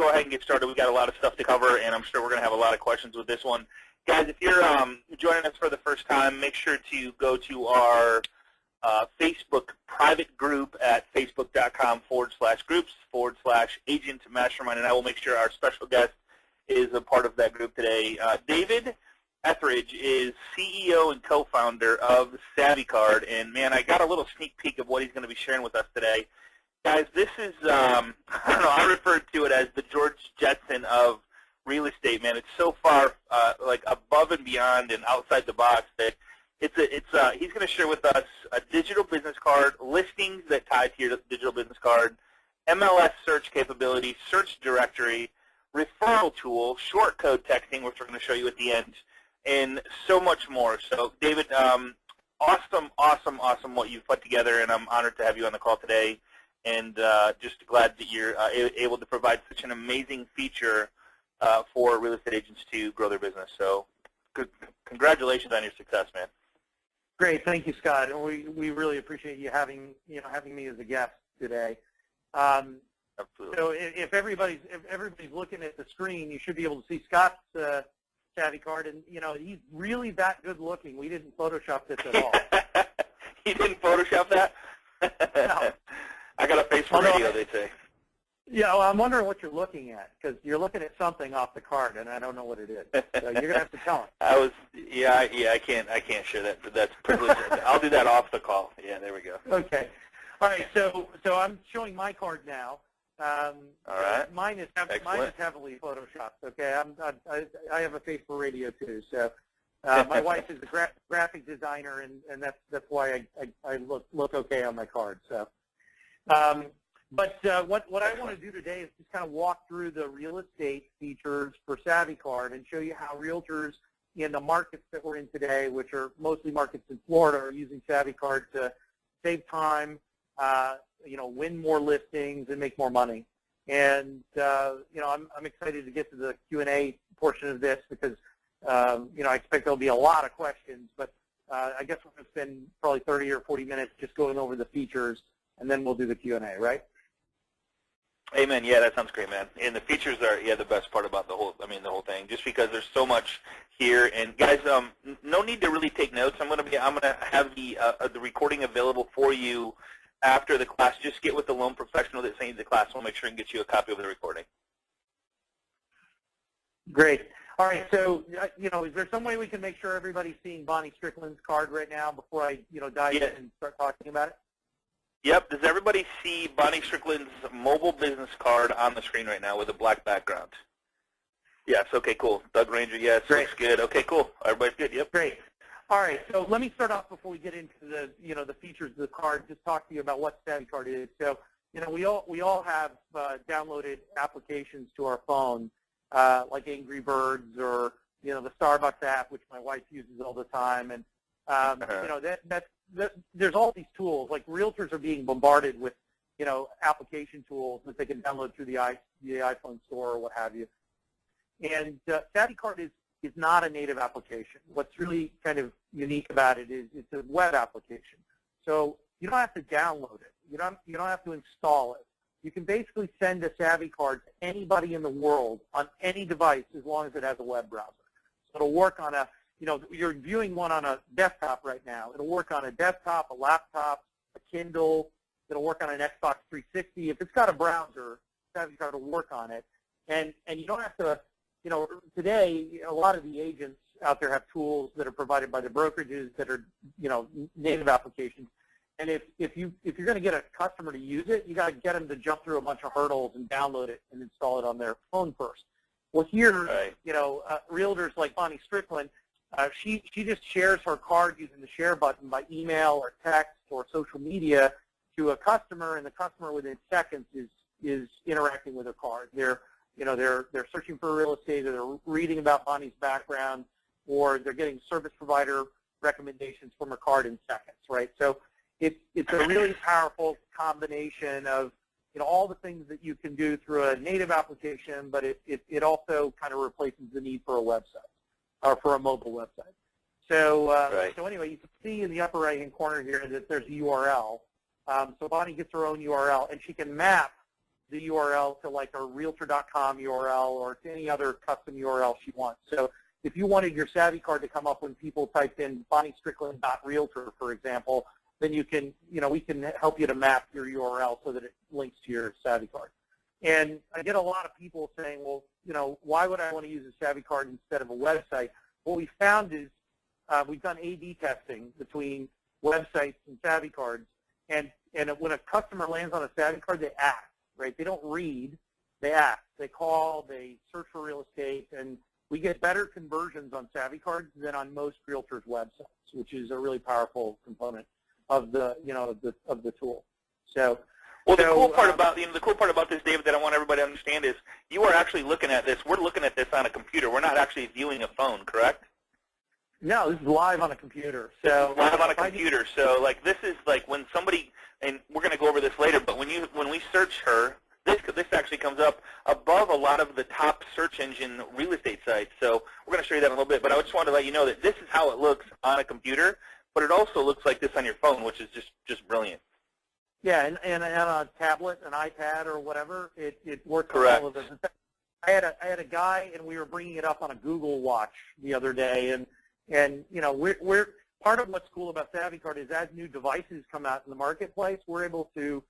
go ahead and get started. We've got a lot of stuff to cover, and I'm sure we're going to have a lot of questions with this one. Guys, if you're joining us for the first time, make sure to go to our Facebook private group at facebook.com/groups/agent mastermind, and I will make sure our special guest is a part of that group today. David Etheridge is CEO and co-founder of SavvyCard, and man, I got a little sneak peek of what he's going to be sharing with us today. Guys, this is, I don't know, I refer to it as the George Jetson of real estate, man. It's so far like above and beyond and outside the box that he's going to share with us a digital business card, listings that tie to your digital business card, MLS search capability, search directory, referral tool, short code texting, which we're going to show you at the end, and so much more. So, David, awesome what you've put together, and I'm honored to have you on the call today, and just glad that you're able to provide such an amazing feature for real estate agents to grow their business. So, congratulations on your success, man. Great, thank you, Scott. And we really appreciate you having me as a guest today. Absolutely. So if everybody's looking at the screen, you should be able to see Scott's SavvyCard, and he's really that good looking. We didn't Photoshop this at all. You didn't Photoshop that? No. I got a face for radio, they say. Yeah, well, I'm wondering what you're looking at, because you're looking at something off the card, and I don't know what it is. So you're gonna have to tell him. I can't share that. That's privilege. I'll do that off the call. Yeah, there we go. Okay. All right. So I'm showing my card now. All right. Mine is heavily photoshopped. Okay. I have a face for radio too. So my wife is a graphic designer, and that's why I look okay on my card. So. But what I want to do today is just kind of walk through the real estate features for SavvyCard and show you how realtors in the markets that we're in today, which are mostly markets in Florida, are using SavvyCard to save time, win more listings and make more money. And I'm excited to get to the Q&A portion of this because I expect there'll be a lot of questions. But I guess we're going to spend probably 30 or 40 minutes just going over the features, and then we'll do the Q&A, right? Amen. Yeah, that sounds great, man. And the features are the best part about the whole thing. Just because there's so much here, and guys, no need to really take notes. I'm gonna have the recording available for you after the class. Just get with the loan professional that sent you the class. We'll make sure and get you a copy of the recording. Great. All right. So is there some way we can make sure everybody's seeing Bonnie Strickland's card right now before I dive in and start talking about it? Yep. Does everybody see Bonnie Strickland's mobile business card on the screen right now with a black background? Yes. Okay, cool. Doug Ranger, yes. Great. Looks good. Okay, cool. Everybody's good. Yep. Great. All right. So let me start off before we get into the the features of the card. Just talk to you about what SavvyCard is. So we all have downloaded applications to our phone, like Angry Birds or the Starbucks app, which my wife uses all the time, and there's all these tools. Like realtors are being bombarded with, application tools that they can download through the iPhone store or what have you. And SavvyCard is not a native application. What's really kind of unique about it is it's a web application. So you don't have to download it. You don't have to install it. You can basically send a SavvyCard to anybody in the world on any device as long as it has a web browser. So it'll work on you're viewing one on a desktop right now. It'll work on a desktop, a laptop, a Kindle. It'll work on an Xbox 360. If it's got a browser, SavvyCard will work on it. And you don't have to, today a lot of the agents out there have tools that are provided by the brokerages that are, native applications. And if you're going to get a customer to use it, you got to get them to jump through a bunch of hurdles and download it and install it on their phone first. Well, here, right. Realtors like Bonnie Strickland, she just shares her card using the share button by email or text or social media to a customer, and the customer within seconds is interacting with her card. They're searching for real estate, or they're reading about Bonnie's background, or they're getting service provider recommendations from her card in seconds, right? So it's a really powerful combination of all the things that you can do through a native application, but it also kind of replaces the need for a website or for a mobile website. So right. So anyway, you can see in the upper right-hand corner here that there's a URL. So Bonnie gets her own URL, and she can map the URL to like a Realtor.com URL or to any other custom URL she wants. So if you wanted your SavvyCard to come up when people typed in BonnieStrickland.Realtor, for example, then you can, we can help you to map your URL so that it links to your SavvyCard. And I get a lot of people saying, well, why would I want to use a SavvyCard instead of a website? What we found is we've done A/B testing between websites and SavvyCards, and when a customer lands on a SavvyCard, they act, right? They don't read, they act. They call, they search for real estate, and we get better conversions on SavvyCards than on most realtors' websites, which is a really powerful component of the of the tool. So, well, the cool part about the cool part about this, David, that I want everybody to understand is you are actually looking at this. We're looking at this on a computer. We're not actually viewing a phone, correct? No, this is live on a computer. So live on a computer. So like this is like when somebody, and we're going to go over this later, but when we search her, this actually comes up above a lot of the top search engine real estate sites. So we're going to show you that in a little bit. But I just wanted to let you know that this is how it looks on a computer, but it also looks like this on your phone, which is just brilliant. Yeah, and on a tablet, an iPad, or whatever, it works. Correct. On all of this. I had a guy, and we were bringing it up on a Google Watch the other day, and we're part of what's cool about SavvyCard is as new devices come out in the marketplace, we're able to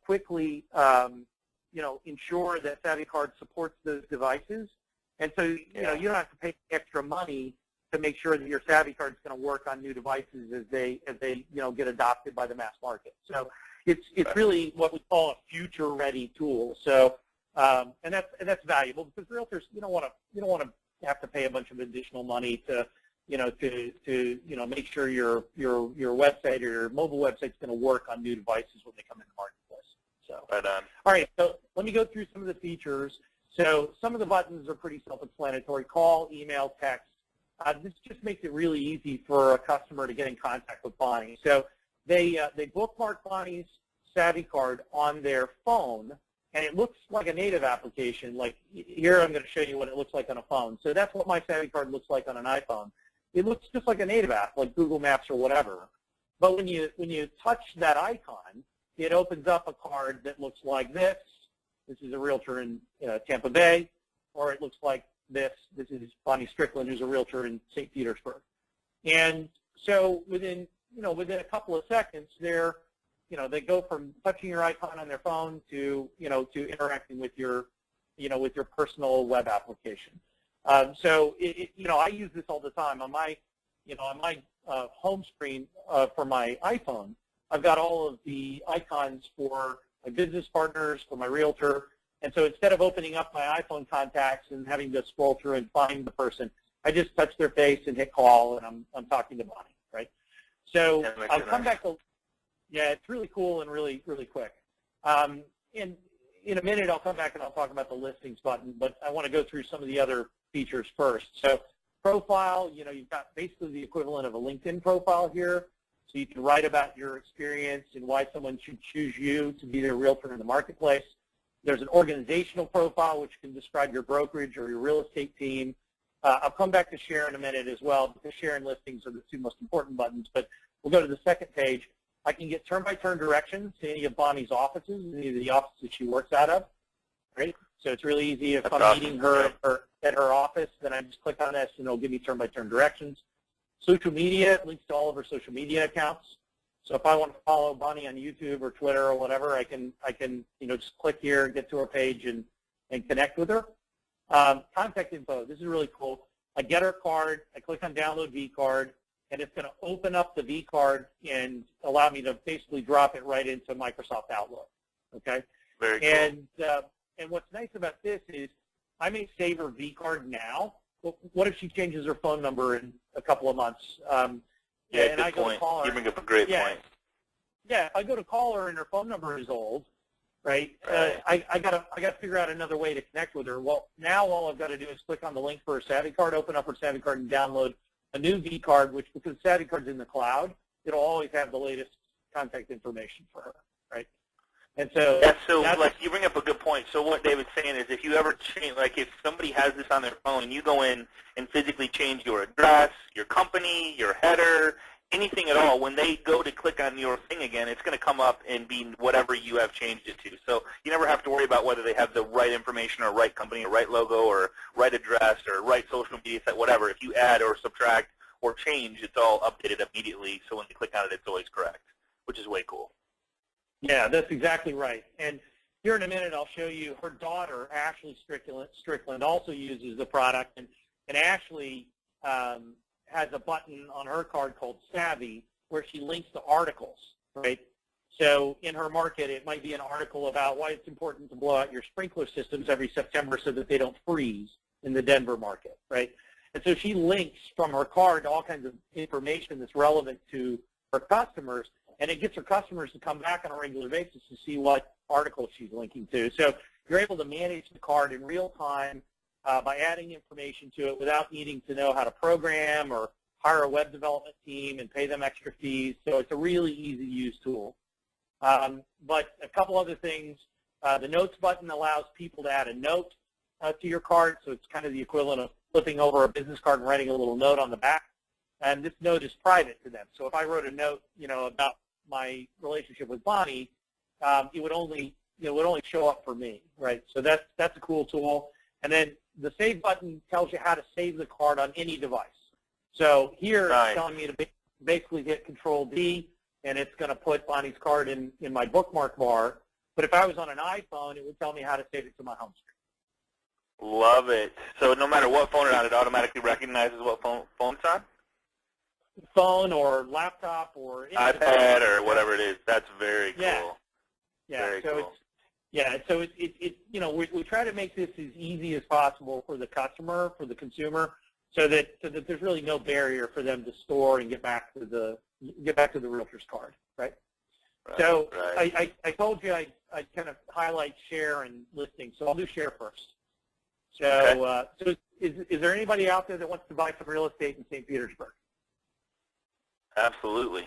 quickly ensure that SavvyCard supports those devices, and so you don't have to pay extra money to make sure that your SavvyCard is going to work on new devices as they get adopted by the mass market. So it's really what we call a future-ready tool. So and that's valuable because realtors you don't want to have to pay a bunch of additional money to make sure your website or your mobile website is going to work on new devices when they come in the marketplace. So right on. All right, so let me go through some of the features. So some of the buttons are pretty self-explanatory: call, email, text. This just makes it really easy for a customer to get in contact with Bonnie. So they bookmark Bonnie's SavvyCard on their phone, and it looks like a native application. Like here, I'm going to show you what it looks like on a phone. So that's what my SavvyCard looks like on an iPhone. It looks just like a native app, like Google Maps or whatever. But when you touch that icon, it opens up a card that looks like this. This is a realtor in Tampa Bay, or it looks like this. This is Bonnie Strickland, who's a realtor in St. Petersburg. And so within a couple of seconds, they go from touching your icon on their phone to interacting with your personal web application. So I use this all the time on my home screen for my iPhone. I've got all of the icons for my business partners, for my realtor, and so instead of opening up my iPhone contacts and having to scroll through and find the person, I just touch their face and hit call, and I'm talking to Bonnie, right? So I'll come back to. Yeah, it's really cool and really, really quick. In a minute, I'll come back and I'll talk about the listings button, but I want to go through some of the other features first. So profile, you've got basically the equivalent of a LinkedIn profile here. So you can write about your experience and why someone should choose you to be their realtor in the marketplace. There's an organizational profile, which can describe your brokerage or your real estate team. I'll come back to share in a minute as well, because share and listings are the two most important buttons. But we'll go to the second page. I can get turn-by-turn directions to any of Bonnie's offices, any of the offices she works out of, right? So it's really easy. If I'm meeting her at her office, then I just click on this, and it'll give me turn-by-turn directions. Social media, it links to all of her social media accounts. So if I want to follow Bonnie on YouTube or Twitter or whatever, I can just click here, get to her page, and connect with her. Contact info. This is really cool. I get her card. I click on Download V-Card. And it's going to open up the V-Card and allow me to basically drop it right into Microsoft Outlook, okay? Very cool. And what's nice about this is I may save her V-Card now. Well, what if she changes her phone number in a couple of months? Yeah, good point. You bring up a great point. Yeah, if I go to call her and her phone number is old, right? I got to figure out another way to connect with her. Well, now all I've got to do is click on the link for her SavvyCard, open up her SavvyCard, and download a new V-Card, which, because SavvyCard's in the cloud, it'll always have the latest contact information for her, right? And so, like you bring up a good point. So what David's saying is, if you ever change, like if somebody has this on their phone and you go in and physically change your address, your company, your header, anything at all, when they go to click on your thing again, it's going to come up and be whatever you have changed it to. So you never have to worry about whether they have the right information or right company or right logo or right address or right social media set, whatever. If you add or subtract or change, it's all updated immediately. So when they click on it, it's always correct, which is way cool. Yeah, that's exactly right. And here in a minute, I'll show you her daughter, Ashley Strickland, also uses the product. And Ashley has a button on her card called Savvy where she links to articles, right? So in her market, it might be an article about why it's important to blow out your sprinkler systems every September so that they don't freeze in the Denver market, right? And so she links from her card to all kinds of information that's relevant to her customers, and it gets her customers to come back on a regular basis to see what article she's linking to. So you're able to manage the card in real time by adding information to it without needing to know how to program or hire a web development team and pay them extra fees. So it's a really easy-to-use tool. But a couple other things. The Notes button allows people to add a note to your card, so it's kind of the equivalent of flipping over a business card and writing a little note on the back. And this note is private to them. So if I wrote a note, about my relationship with Bonnie, it would only show up for me, right? So that's a cool tool. And then the Save button tells you how to save the card on any device. So here it's telling me to basically hit Control-D, and it's going to put Bonnie's card in my bookmark bar. But if I was on an iPhone, it would tell me how to save it to my home screen. Love it. So no matter what phone it's on, it automatically recognizes what phone it's on? Phone or laptop or iPad or whatever it is. That's very cool. Yeah. Very cool. So we try to make this as easy as possible for the customer, for the consumer, so that there's really no barrier for them to store and get back to the realtor's card, right? So right. I told you I'd kind of highlight share and listing, so I'll do share first. So, okay. So is there anybody out there that wants to buy some real estate in St. Petersburg? Absolutely.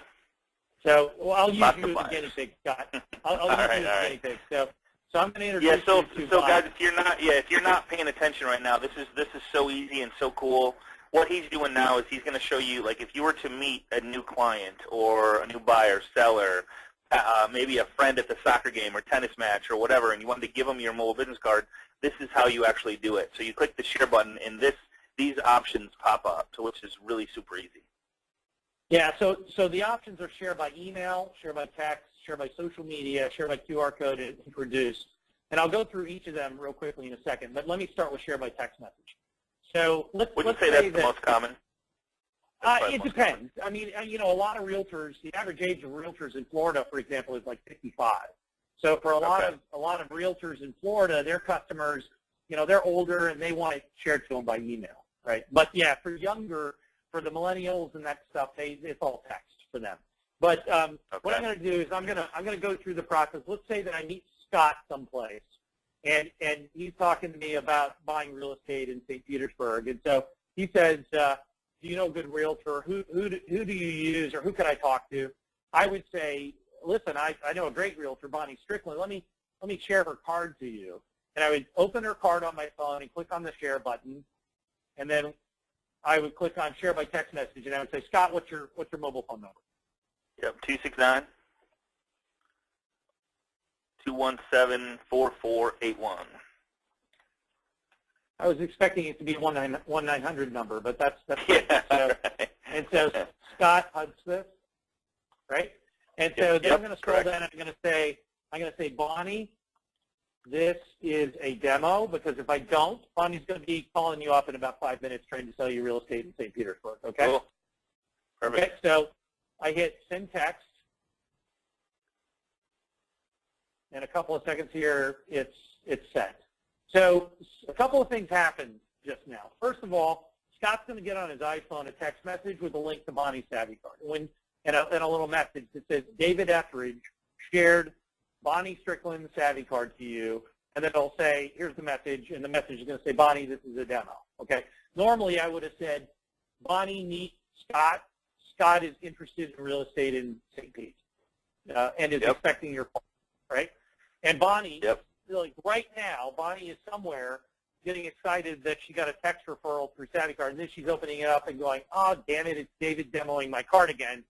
So I'll use you as a guinea pig, Scott. I'll use you as a guinea pig. So I'm going to introduce you to so guys, if you're not paying attention right now, this is so easy and so cool. What he's doing now is he's going to show you, like, if you were to meet a new client or a new buyer, seller, maybe a friend at the soccer game or tennis match or whatever, and you wanted to give them your mobile business card, this is how you actually do it. So you click the share button, and these options pop up, which is really super easy. Yeah, so the options are share by email, share by text, share by social media, share by QR code, and introduce. And I'll go through each of them real quickly in a second, but let me start with share by text message. So let's say that's the most common? It depends. I mean, a lot of realtors, the average age of realtors in Florida, for example, is like 55. So for a lot of realtors in Florida, their customers, they're older and they want it shared to them by email, right? But yeah, for the millennials and that stuff, it's all text for them. But what I'm going to do is I'm going to go through the process. Let's say that I meet Scott someplace, and he's talking to me about buying real estate in St. Petersburg, and so he says, "Do you know a good realtor? Who do you use, or who can I talk to?" I would say, "Listen, I know a great realtor, Bonnie Strickland. Let me share her card to you." And I would open her card on my phone and click on the share button, and then I would click on share by text message, and I would say, "Scott, what's your mobile phone number?" Yep, 269-217-4481. I was expecting it to be a 1-900 number, but that's yeah, so, right. And so Scott Hudspeth, right? And so then I'm going to scroll down and I'm going to say, Bonnie, this is a demo, because if I don't, Bonnie's going to be calling you up in about 5 minutes trying to sell you real estate in St. Petersburg, okay? Cool. Perfect. Okay, so I hit send text, and a couple of seconds here, it's sent. So a couple of things happened just now. First of all, Scott's going to get on his iPhone a text message with a link to Bonnie's SavvyCard, and a little message that says, David Etheridge shared Bonnie Strickland's SavvyCard to you, and then it'll say, here's the message, and the message is going to say, Bonnie, this is a demo, okay? Normally, I would have said, Bonnie, meet Scott. Scott is interested in real estate in St. Pete and is expecting your call, right? And Bonnie, like right now, Bonnie is somewhere getting excited that she got a text referral through SavvyCard, and then she's opening it up and going, oh, damn it, it's David demoing my card again.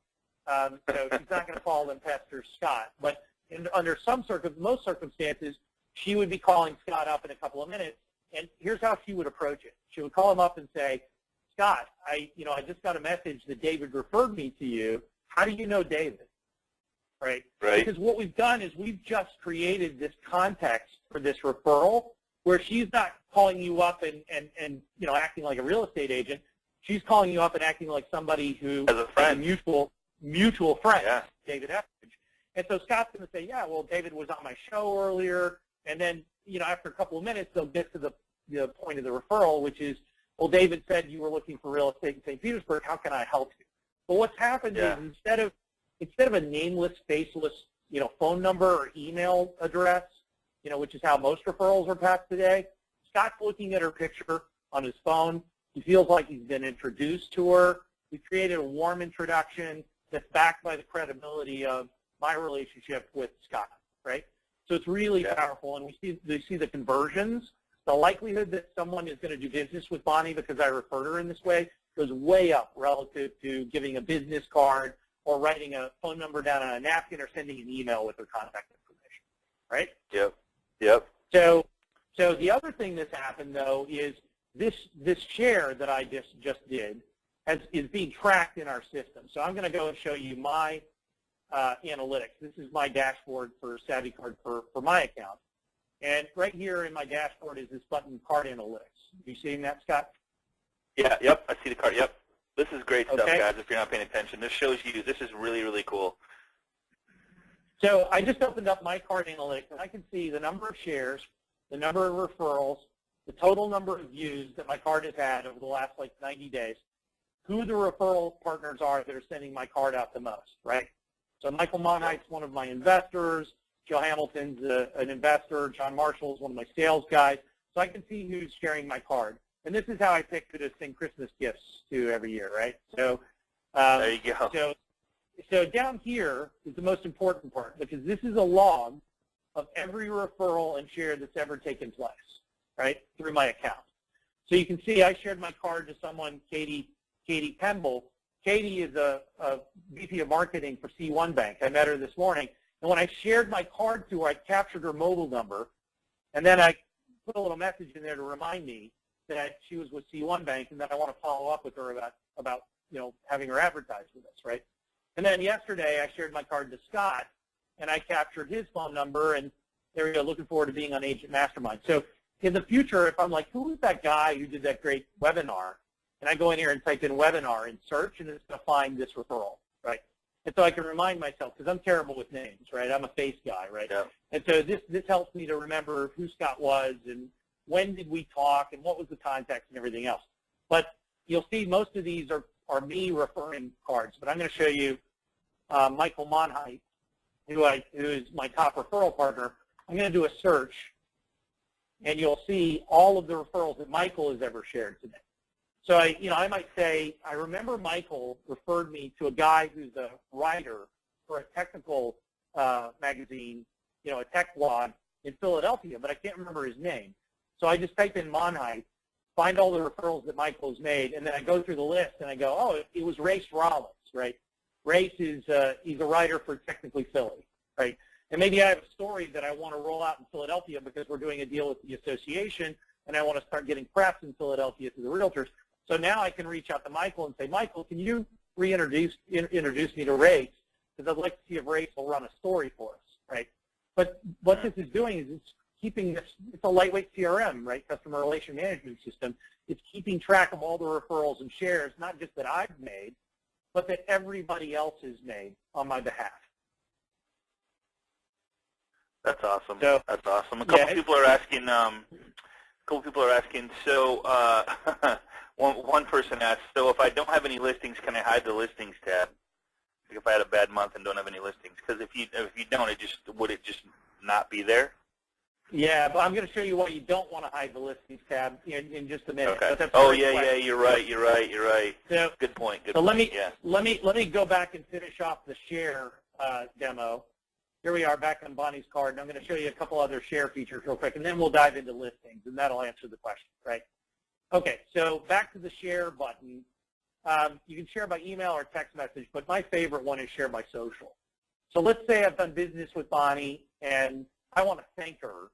So she's not going to call and pester Scott. But under most circumstances, she would be calling Scott up in a couple of minutes, and here's how she would approach it. She would call him up and say, Scott, I just got a message that David referred me to you. How do you know David? Right? Because what we've done is we've just created this context for this referral where she's not calling you up and acting like a real estate agent. She's calling you up and acting like somebody who is a mutual friend, yeah. David Etheridge. And so Scott's going to say, yeah, well, David was on my show earlier. And then, after a couple of minutes, they'll get to the point of the referral, which is, well, David said you were looking for real estate in St. Petersburg. How can I help you? But what's happened is instead of a nameless, faceless, phone number or email address, which is how most referrals are passed today, Scott's looking at her picture on his phone. He feels like he's been introduced to her. We created a warm introduction that's backed by the credibility of my relationship with Scott, right? So it's really powerful, and we see the conversions. The likelihood that someone is going to do business with Bonnie because I referred her in this way goes way up relative to giving a business card or writing a phone number down on a napkin or sending an email with their contact information, right? Yep. So the other thing that's happened, though, is this share that I just did is being tracked in our system. So I'm going to go and show you my analytics. This is my dashboard for SavvyCard for my account. And right here in my dashboard is this button, Card Analytics. You seeing that, Scott? Yeah, yep, I see the card, yep. This is great stuff, guys, if you're not paying attention. This shows you, this is really, really cool. So I just opened up my Card Analytics, and I can see the number of shares, the number of referrals, the total number of views that my card has had over the last, 90 days, who the referral partners are that are sending my card out the most, right? So Michael Monheit's one of my investors. Joe Hamilton's an investor. John Marshall's one of my sales guys. So I can see who's sharing my card. And this is how I pick who to send Christmas gifts to every year, right? So there you go. So down here is the most important part, because this is a log of every referral and share that's ever taken place, right, through my account. So you can see I shared my card to someone, Katie Pemble. Katie is a VP of marketing for C1 Bank. I met her this morning. And when I shared my card to her, I captured her mobile number, and then I put a little message in there to remind me that she was with C1 Bank and that I want to follow up with her about having her advertise with us, right? And then yesterday I shared my card to Scott, and I captured his phone number, and there we go, looking forward to being on Agent Mastermind. So in the future, if I'm like, who is that guy who did that great webinar, and I go in here and type in webinar in search, and it's going to find this referral, right? And so I can remind myself, because I'm terrible with names, right? I'm a face guy, right? Yeah. And so this helps me to remember who Scott was and when did we talk and what was the context and everything else. But you'll see most of these are me referring cards. But I'm going to show you Michael Monheit, who is my top referral partner. I'm going to do a search, and you'll see all of the referrals that Michael has ever shared today. So I might say, I remember Michael referred me to a guy who's a writer for a technical magazine, a tech blog in Philadelphia, but I can't remember his name. So I just type in Monheit, find all the referrals that Michael's made, and then I go through the list and I go, oh, it was Race Rollins, right? Race is he's a writer for Technically Philly, right? And maybe I have a story that I want to roll out in Philadelphia because we're doing a deal with the association, and I want to start getting press in Philadelphia to the Realtors. So now I can reach out to Michael and say, Michael, can you introduce me to Race? Because I'd like to see if Race will run a story for us, right? But what this is doing is it's keeping this, it's a lightweight CRM, right, customer relation management system. It's keeping track of all the referrals and shares, not just that I've made, but that everybody else has made on my behalf. That's awesome. So, that's awesome. A couple people are asking, so one person asked, so if I don't have any listings, can I hide the listings tab? Like if I had a bad month and don't have any listings, because if you don't, would it just not be there? Yeah, but I'm going to show you why you don't want to hide the listings tab in just a minute. Okay. But oh yeah, you're right. So, good point. So let me go back and finish off the share demo. Here we are back on Bonnie's card, and I'm going to show you a couple other share features real quick, and then we'll dive into listings, and that'll answer the question, right? Okay, so back to the share button. You can share by email or text message, but my favorite one is share by social. So let's say I've done business with Bonnie, and I want to thank her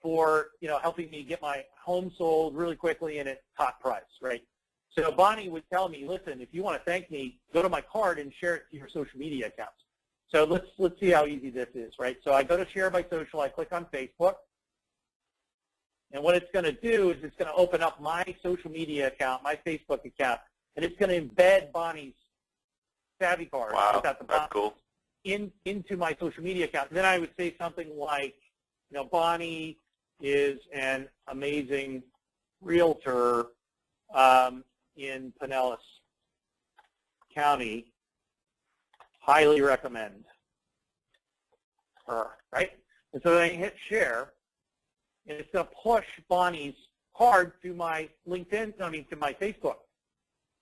for, helping me get my home sold really quickly and at top price, right? So Bonnie would tell me, listen, if you want to thank me, go to my card and share it to your social media accounts. So let's see how easy this is, right? So I go to share by social, I click on Facebook, and what it's going to do is it's going to open up my social media account, my Facebook account, and it's going to embed Bonnie's SavvyCard. Wow, that's cool. Into my social media account. And then I would say something like, Bonnie is an amazing realtor in Pinellas County. Highly recommend her, right? And so then I hit share, and it's going to push Bonnie's card to my to my Facebook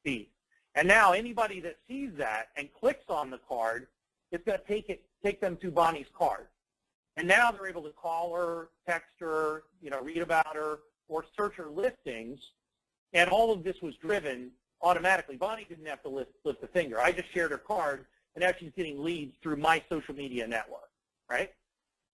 feed. And now anybody that sees that and clicks on the card, it's going to take them to Bonnie's card. And now they're able to call her, text her, read about her, or search her listings. And all of this was driven automatically. Bonnie didn't have to lift a finger. I just shared her card, and now she's getting leads through my social media network, right?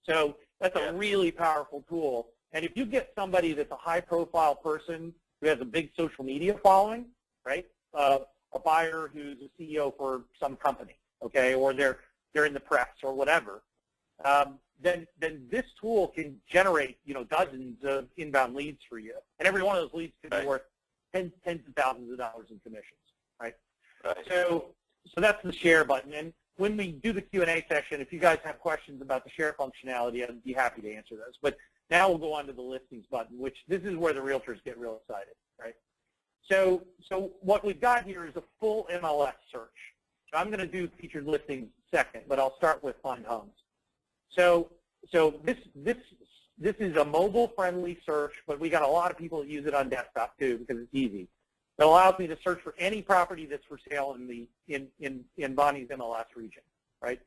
So that's a really powerful tool. And if you get somebody that's a high-profile person who has a big social media following, right, a buyer who's a CEO for some company, okay, or they're in the press or whatever, then this tool can generate, dozens of inbound leads for you. And every one of those leads could be worth tens of thousands of dollars in commissions, right? So that's the share button. And when we do the Q&A session, if you guys have questions about the share functionality, I'd be happy to answer those. But now we'll go on to the listings button, which this is where the realtors get real excited, right? So what we've got here is a full MLS search. So I'm going to do featured listings second, but I'll start with find homes. So this is a mobile-friendly search, but we got a lot of people that use it on desktop too because it's easy. It allows me to search for any property that's for sale in Bonnie's MLS region, right?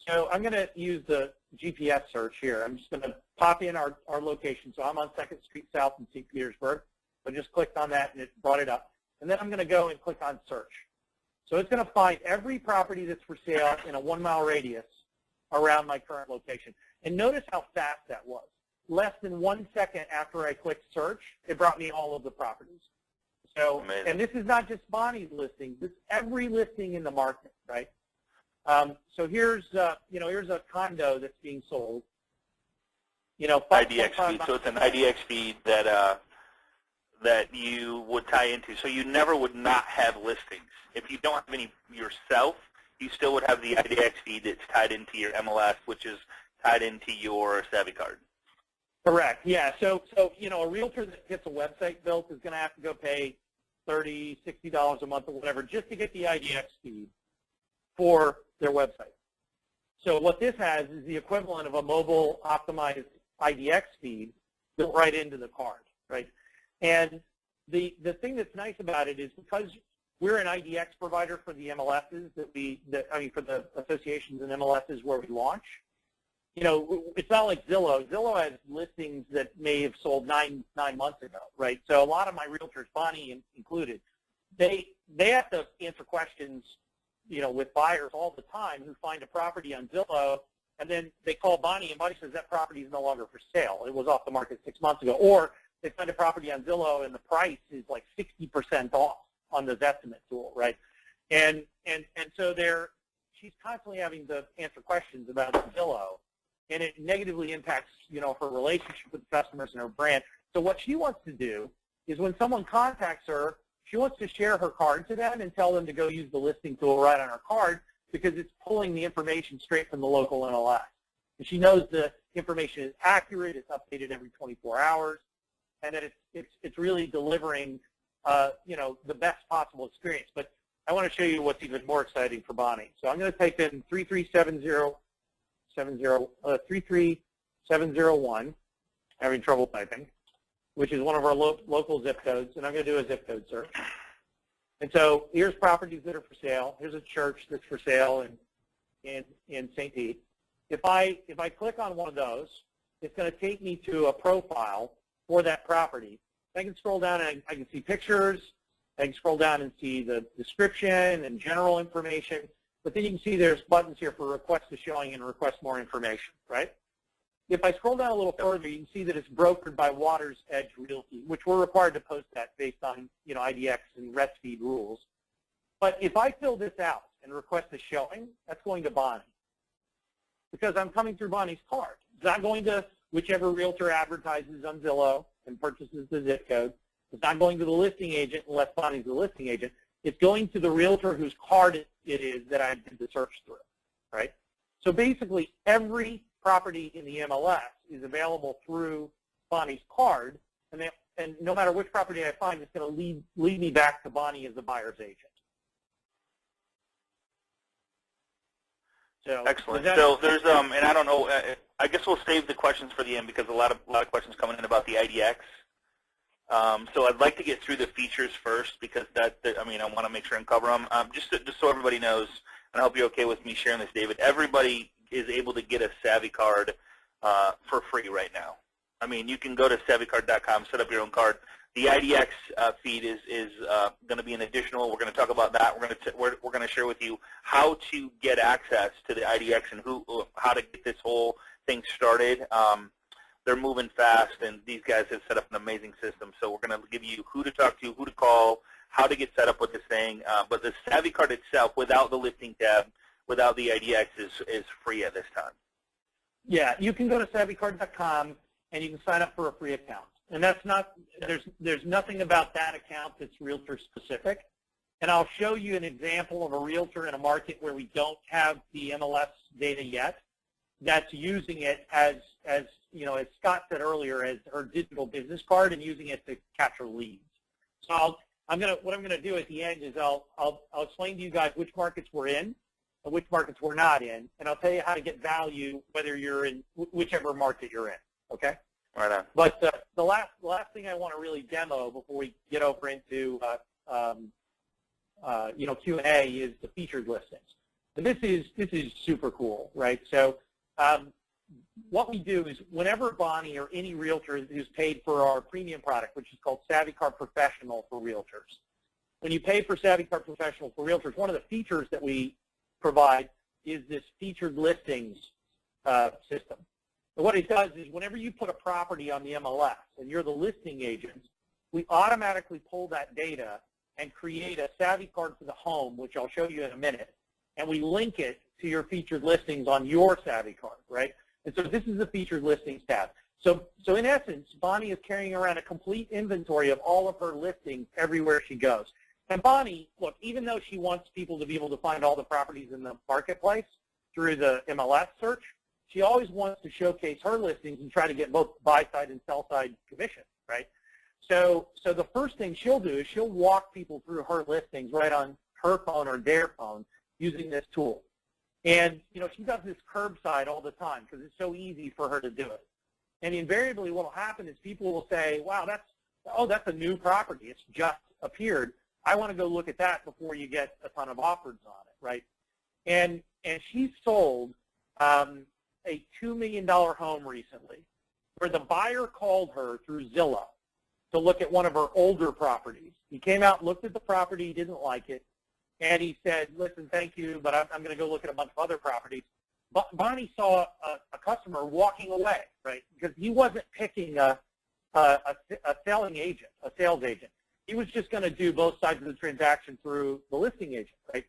So I'm going to use the GPS search here. I'm just going to pop in our location. So I'm on 2nd Street South in St. Petersburg. I just clicked on that, and it brought it up. And then I'm going to go and click on search. So it's going to find every property that's for sale in a 1-mile radius around my current location. And notice how fast that was. Less than 1 second after I clicked search, it brought me all of the properties. So, amazing. And this is not just Bonnie's listings. This is every listing in the market, right? So here's here's a condo that's being sold. IDX feed. So it's an IDX feed that you would tie into. So you never would not have listings. If you don't have any yourself, you still would have the IDX feed that's tied into your MLS, which is tied into your SavvyCard. Correct. Yeah. So a realtor that gets a website built is going to have to go pay $30, $60 a month or whatever just to get the IDX feed for their website. So what this has is the equivalent of a mobile optimized IDX feed built right into the card, right? And the thing that's nice about it is because we're an IDX provider for the MLSs for the associations and MLSs where we launch. It's not like Zillow. Zillow has listings that may have sold nine months ago, right? So a lot of my realtors, Bonnie included, they have to answer questions, with buyers all the time who find a property on Zillow, and then they call Bonnie, and Bonnie says that property is no longer for sale. It was off the market 6 months ago. Or they find a property on Zillow, and the price is like 60% off on the Zestimate tool, right? And so she's constantly having to answer questions about Zillow, and it negatively impacts, her relationship with customers and her brand. So what she wants to do is when someone contacts her, she wants to share her card to them and tell them to go use the listing tool right on her card because it's pulling the information straight from the local MLS. And she knows the information is accurate, it's updated every 24 hours, and that it's really delivering, the best possible experience. But I want to show you what's even more exciting for Bonnie. So I'm going to type in 33701, having trouble typing, which is one of our local zip codes, and I'm going to do a zip code search. And so here's properties that are for sale. Here's a church that's for sale in St. Pete. If I click on one of those, it's going to take me to a profile for that property. I can scroll down and I can see pictures, And you scroll down and see the description and general information. But then you can see there's buttons here for request a showing and request more information, right? If I scroll down a little further, you can see that it's brokered by Waters Edge Realty, which we're required to post that based on IDX and rest feed rules. But if I fill this out and request a showing, that's going to Bonnie, because I'm coming through Bonnie's card. It's not going to whichever realtor advertises on Zillow and purchases the zip code. It's not going to the listing agent unless Bonnie's the listing agent. It's going to the realtor whose card it is that I did the search through, right? So basically, every property in the MLS is available through Bonnie's card, and no matter which property I find, it's going to lead me back to Bonnie as the buyer's agent. So, excellent. So there's and I don't know. I guess we'll save the questions for the end because a lot of questions coming in about the IDX. So I'd like to get through the features first because I want to make sure and cover them. Just so everybody knows, and I hope you're okay with me sharing this, David. Everybody is able to get a SavvyCard for free right now. I mean, you can go to SavvyCard.com, set up your own card. The IDX feed is going to be an additional. We're going to talk about that. We're going to share with you how to get access to the IDX and how to get this whole thing started. They're moving fast, and these guys have set up an amazing system. So we're going to give you who to talk to, who to call, how to get set up with this thing. But the SavvyCard itself, without the listing tab, without the IDX, is free at this time. Yeah, you can go to SavvyCard.com and you can sign up for a free account. And that's not, there's nothing about that account that's realtor specific. And I'll show you an example of a realtor in a market where we don't have the MLS data yet that's using it as Scott said earlier, as her digital business card and using it to capture leads. So what I'm gonna do at the end is I'll explain to you guys which markets we're in and which markets we're not in, and I'll tell you how to get value whether you're in whichever market you're in. Okay. Right on. But the last thing I want to really demo before we get over into Q&A is the featured listings. And this is super cool, right? So what we do is whenever Bonnie or any realtor who's paid for our premium product, which is called SavvyCard Professional for Realtors, when you pay for SavvyCard Professional for Realtors, one of the features that we provide is this featured listings system. And what it does is whenever you put a property on the MLS and you're the listing agent, we automatically pull that data and create a SavvyCard for the home, which I'll show you in a minute, and we link it to your featured listings on your SavvyCard, right? And so this is the featured listings tab. So in essence, Bonnie is carrying around a complete inventory of all of her listings everywhere she goes. And Bonnie, look, even though she wants people to be able to find all the properties in the marketplace through the MLS search, she always wants to showcase her listings and try to get both buy-side and sell-side commission, right? So the first thing she'll do is she'll walk people through her listings right on her phone or their phone using this tool. And, she does this curbside all the time because it's so easy for her to do it. And invariably what will happen is people will say, wow, that's a new property. It's just appeared. I want to go look at that before you get a ton of offers on it, right? And she sold a $2 million home recently where the buyer called her through Zillow to look at one of her older properties. He came out, looked at the property, he didn't like it, and he said, listen, thank you, but I'm going to go look at a bunch of other properties. But Bonnie saw a customer walking away, right, because he wasn't picking a selling agent, a sales agent. He was just going to do both sides of the transaction through the listing agent, right?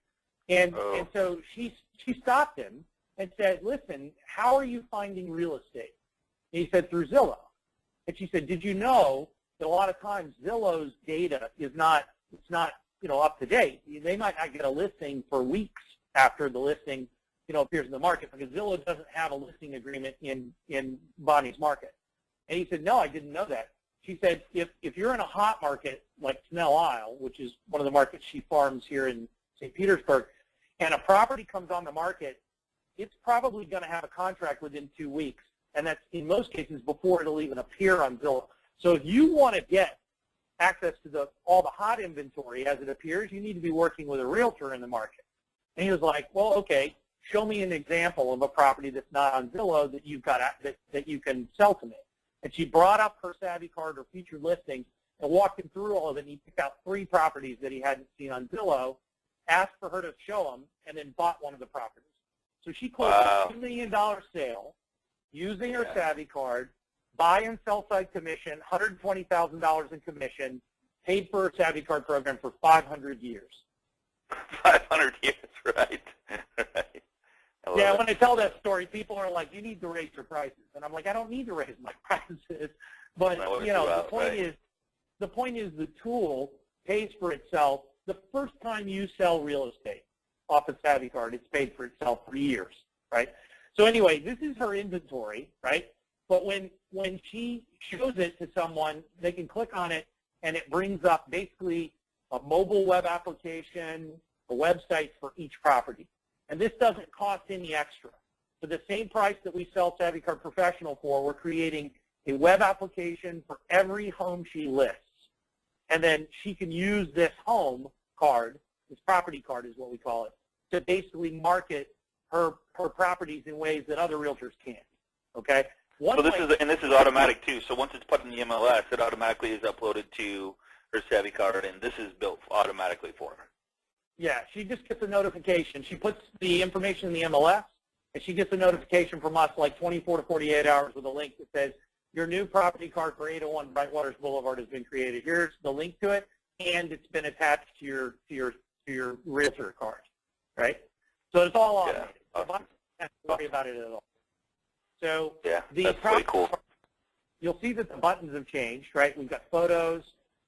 And so she stopped him and said, listen, how are you finding real estate? And he said, through Zillow. And she said, did you know that a lot of times Zillow's data is not up to date? They might not get a listing for weeks after the listing, appears in the market because Zillow doesn't have a listing agreement in Bonnie's market. And he said, no, I didn't know that. She said, if you're in a hot market like Snell Isle, which is one of the markets she farms here in St. Petersburg, and a property comes on the market, it's probably going to have a contract within 2 weeks, and that's in most cases before it'll even appear on Zillow. So if you want to get access to all the hot inventory as it appears, you need to be working with a realtor in the market. And he was like, well, okay, show me an example of a property that's not on Zillow that you've got that you can sell to me. And she brought up her SavvyCard or featured listings, and walked him through all of it, and he picked out 3 properties that he hadn't seen on Zillow, asked for her to show him, and then bought one of the properties. So she closed a $2 million sale using her SavvyCard, buy and sell side commission, $120,000 in commission, paid for her SavvyCard program for 500 years. 500 years, right? Right. Yeah, when I tell that story, people are like, you need to raise your prices. And I'm like, I don't need to raise my prices. But, you know, the point is the tool pays for itself. The first time you sell real estate off a SavvyCard, it's paid for itself for years, right? So anyway, this is her inventory, right? But when she shows it to someone, they can click on it, and it brings up basically a mobile web application, a website for each property. And this doesn't cost any extra. For the same price that we sell SavvyCard Professional for, we're creating a web application for every home she lists. And then she can use this home card, this property card is what we call it, to basically market her properties in ways that other realtors can't. Okay? This is automatic too. So once it's put in the MLS, it automatically is uploaded to her SavvyCard, and this is built automatically for her. Yeah, she just gets a notification. She puts the information in the MLS, and she gets a notification from us like 24 to 48 hours with a link that says, your new property card for 801 Brightwaters Boulevard has been created. Here's the link to it, and it's been attached to your Realtor card, right? So it's all automated. Yeah, awesome. So I don't have to worry about it at all. So yeah, the that's really cool. You'll see that the buttons have changed, right? We've got photos.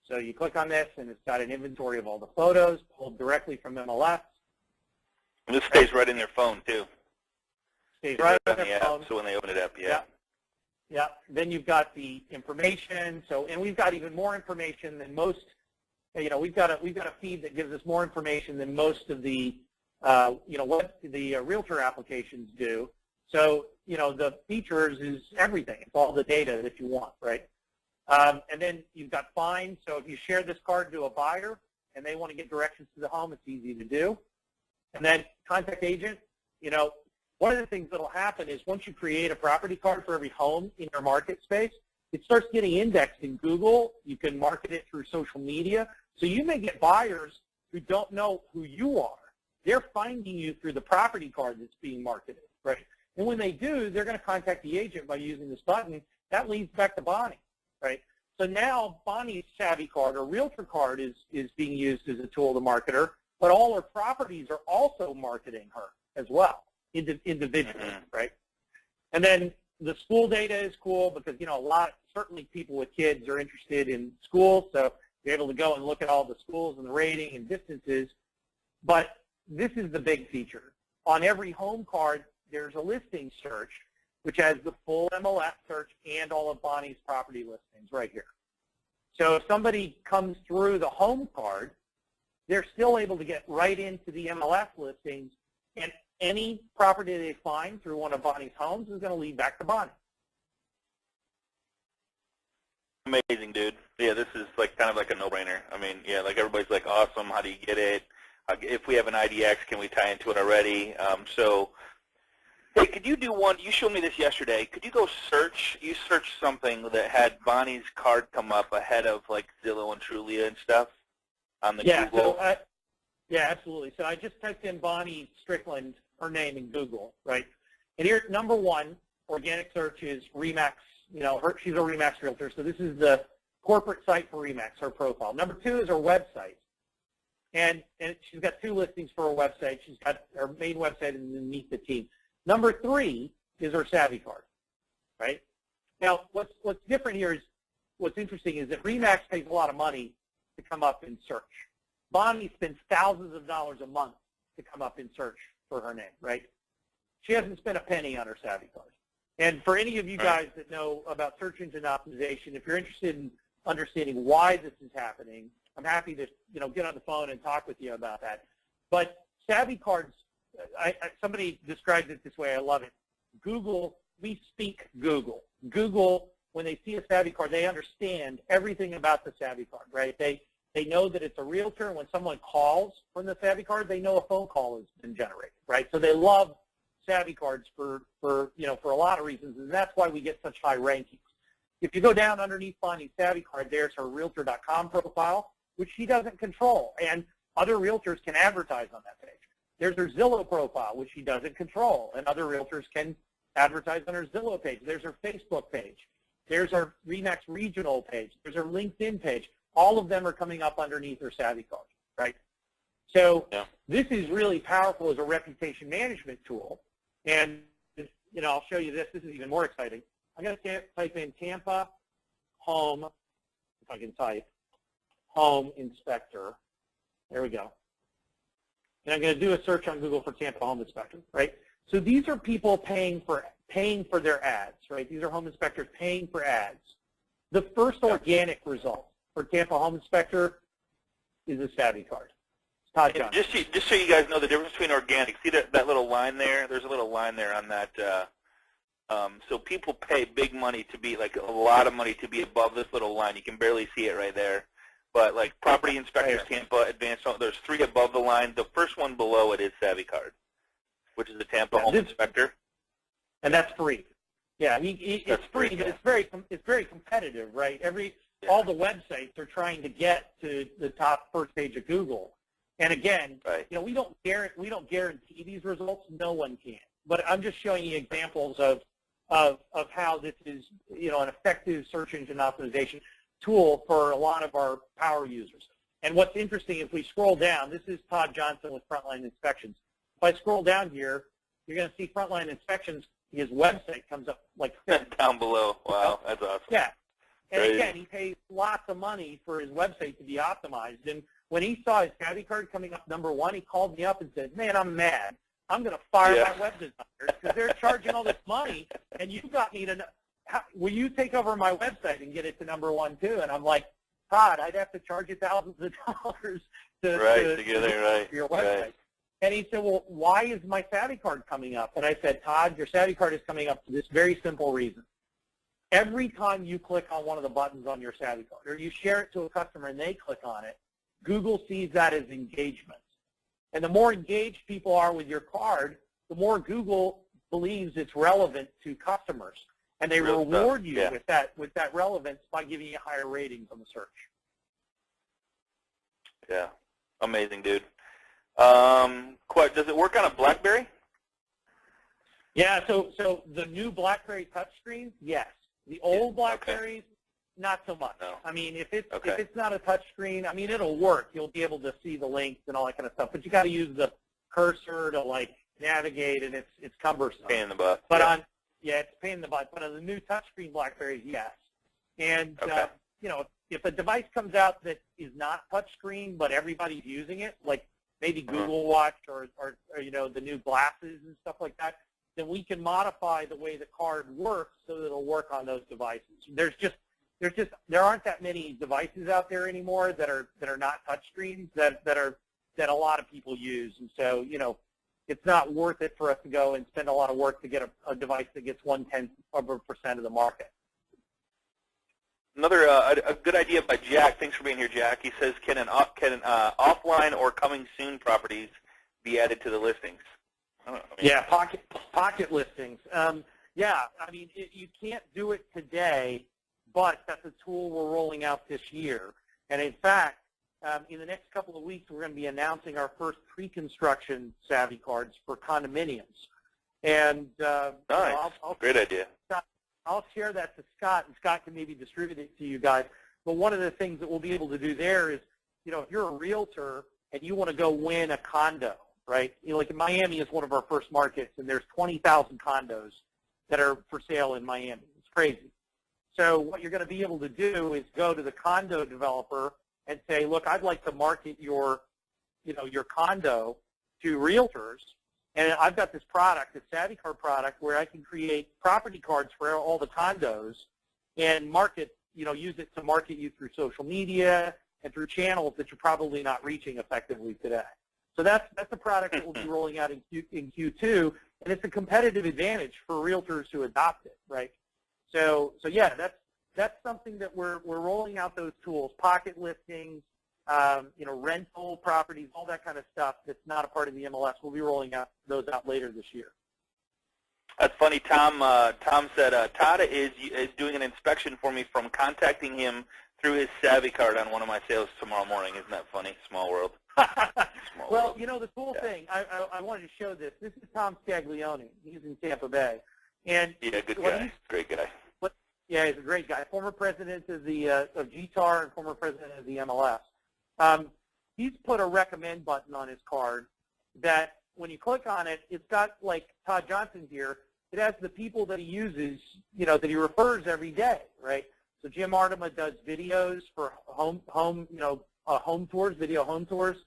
So you click on this, and it's got an inventory of all the photos pulled directly from MLS. And this stays right in their phone, too. Stays right on their phone. So when they open it up, yeah. Yeah. Then you've got the information. So, and we've got even more information than most. You know, we've got a feed that gives us more information than most of the what the Realtor applications do. So, you know, the features is everything. It's all the data that you want, right? And then you've got find. So if you share this card to a buyer and they want to get directions to the home, it's easy to do. And then contact agent. You know, one of the things that will happen is once you create a property card for every home in your market space, it starts getting indexed in Google. You can market it through social media. So you may get buyers who don't know who you are. They're finding you through the property card that's being marketed, right? And when they do, they're going to contact the agent by using this button. That leads back to Bonnie. Right. So now Bonnie's SavvyCard or Realtor card is being used as a tool to market her, but all her properties are also marketing her as well, individually, right? And then the school data is cool because, you know, certainly people with kids are interested in school, so you're able to go and look at all the schools and the rating and distances. But this is the big feature. On every home card, there's a listing search, which has the full MLS search and all of Bonnie's property listings right here. So if somebody comes through the home card, they're still able to get right into the MLS listings, and any property they find through one of Bonnie's homes is going to lead back to Bonnie. Amazing, dude. Yeah, this is like kind of like a no-brainer. I mean, yeah, like everybody's like, awesome, how do you get it? If we have an IDX, can we tie into it already? Hey, could you do one? You showed me this yesterday. Could you go search? You searched something that had Bonnie's card come up ahead of like Zillow and Trulia and stuff on the Google. Yeah, absolutely. So I just typed in Bonnie Strickland, her name, in Google, right? And here, number one, organic search is RE/MAX. You know, she's a RE/MAX realtor, so this is the corporate site for RE/MAX, her profile. Number two is her website. And she's got 2 listings for her website. She's got her main website and then Meet the Team. Number 3 is her SavvyCard, right? Now, what's different here is, what's interesting is that RE/MAX pays a lot of money to come up in search. Bonnie spends thousands of dollars a month to come up in search for her name, right? She hasn't spent a penny on her SavvyCard. And for any of you guys that know about search engine optimization, if you're interested in understanding why this is happening, I'm happy to, you know, get on the phone and talk with you about that. But SavvyCards, somebody described it this way. I love it. Google, we speak Google. Google, when they see a SavvyCard, they understand everything about the SavvyCard, right? They know that it's a realtor. When someone calls from the SavvyCard, they know a phone call has been generated, right? So they love SavvyCards for a lot of reasons, and that's why we get such high rankings. if you go down underneath Finding SavvyCard, there's her Realtor.com profile, which she doesn't control, and other realtors can advertise on that page. There's her Zillow profile, which she doesn't control, and other realtors can advertise on her Zillow page. There's her Facebook page. There's our RE/MAX regional page. There's her LinkedIn page. All of them are coming up underneath her SavvyCard, right? So this is really powerful as a reputation management tool. And, you know, I'll show you this. This is even more exciting. I'm going to type in Tampa Home, if I can type, Home Inspector. There we go. And I'm going to do a search on Google for Tampa Home Inspector, right? So these are people paying for their ads, right? These are home inspectors paying for ads. The first organic result for Tampa Home Inspector is a SavvyCard. Todd Johnson. Just so you guys know the difference between organic, see that little line there? There's a little line there on that. So people pay big money to be, like a lot of money to be above this little line. You can barely see it right there. But like Property Inspectors, Tampa, Advanced, there's 3 above the line. The first one below it is SavvyCard, which is the Tampa Home Inspector. And that's free. Yeah, it's free, but it's very competitive, right? All the websites are trying to get to the top first page of Google. And again, you know, we don't guarantee these results. No one can. But I'm just showing you examples of how this is, you know, an effective search engine optimization tool for a lot of our power users. And what's interesting, if we scroll down, this is Todd Johnson with Frontline Inspections. If I scroll down here, you're going to see Frontline Inspections. His website comes up like down below. Wow, that's awesome. Yeah. And Crazy. again, he pays lots of money for his website to be optimized. And when he saw his SavvyCard coming up #1, he called me up and said, "Man, I'm mad. I'm going to fire my web designers because they're charging all this money, and you got me to. Will you take over my website and get it to #1 too?" And I'm like, Todd, I'd have to charge you thousands of dollars to get there, your website. Right. And he said, well, why is my SavvyCard coming up? And I said, Todd, your SavvyCard is coming up for this very simple reason. Every time you click on one of the buttons on your SavvyCard, or you share it to a customer and they click on it, Google sees that as engagement. And the more engaged people are with your card, the more Google believes it's relevant to customers. And they reward you with that relevance by giving you higher ratings on the search. Yeah, amazing, dude. Does it work on a BlackBerry? Yeah, so the new BlackBerry touchscreen, yes. The old BlackBerries, not so much. No. I mean, if it's not a touchscreen, I mean, it'll work. You'll be able to see the links and all that kind of stuff. But you got to use the cursor to like navigate, and it's cumbersome. Pain in the butt. But it's a pain in the butt. But on the new touchscreen BlackBerries, yes. And you know, if a device comes out that is not touchscreen, but everybody's using it, like maybe Google Watch or you know, the new glasses and stuff like that, then we can modify the way the card works so that it'll work on those devices. There aren't that many devices out there anymore that are not touchscreens that a lot of people use, and so, you know, it's not worth it for us to go and spend a lot of work to get a device that gets 1/10% of the market. Another a good idea by Jack. Thanks for being here, Jack. He says, can an offline or coming soon properties be added to the listings? Yeah, pocket listings. Yeah, I mean, you can't do it today, but that's a tool we're rolling out this year. And in fact, in the next couple of weeks, we're going to be announcing our first pre-construction SavvyCards for condominiums. And nice. Great idea. I'll share that to Scott, and Scott can maybe distribute it to you guys. But one of the things that we'll be able to do there is, you know, if you're a realtor and you want to go win a condo, right? You know, like in Miami is one of our first markets, and there's 20,000 condos that are for sale in Miami. It's crazy. So what you're going to be able to do is go to the condo developer and say, look, I'd like to market your condo to realtors, and I've got this product, this SavvyCard product, where I can create property cards for all the condos and market, you know, use it to market you through social media and through channels that you're probably not reaching effectively today. So that's a product that we'll be rolling out in Q2, and it's a competitive advantage for realtors who adopt it, right? So yeah, that's something that we're rolling out, those tools, pocket listings, you know, rental properties, all that kind of stuff that's not a part of the MLS. We'll be rolling those out later this year. That's funny. Tom said Todd is doing an inspection for me from contacting him through his SavvyCard on one of my sales tomorrow morning. Isn't that funny? Small world. Small Well, world. you know, the cool thing, I wanted to show this. This is Tom Scaglione. He's in Tampa Bay. And Yeah, good guy. Great guy. Yeah, he's a great guy. Former president of the of GTAR and former president of the MLS. He's put a recommend button on his card that when you click on it, it's got, like Todd Johnson here, it has the people that he uses, you know, that he refers every day, right? So Jim Artema does videos for home tours, video home tours,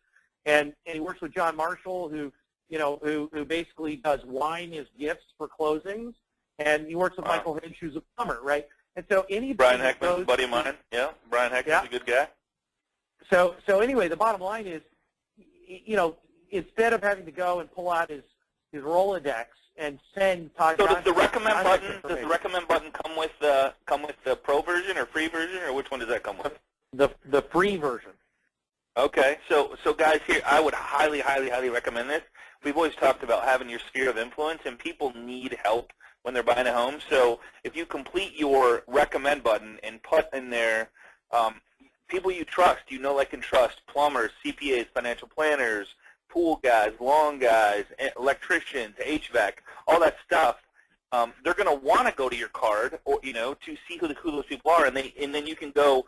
and he works with John Marshall, who basically does wine as gifts for closings, and he works with Michael Hinch, who's a plumber, right? And so anybody Brian Heckman's a buddy of mine. Yeah, Brian Heckman's a good guy. So anyway, the bottom line is, you know, instead of having to go and pull out his Rolodex and send Todd So Johnson, does the recommend button come with the pro version or free version, or which one does that come with? The free version. Okay, so guys, here I would highly recommend this. We've always talked about having your sphere of influence, and people need help when they're buying a home. So if you complete your recommend button and put in there people you trust, you know, like and trust, plumbers, CPAs, financial planners, pool guys, lawn guys, electricians, HVAC, all that stuff, they're going to want to go to your card, or to see who those people are, and then you can go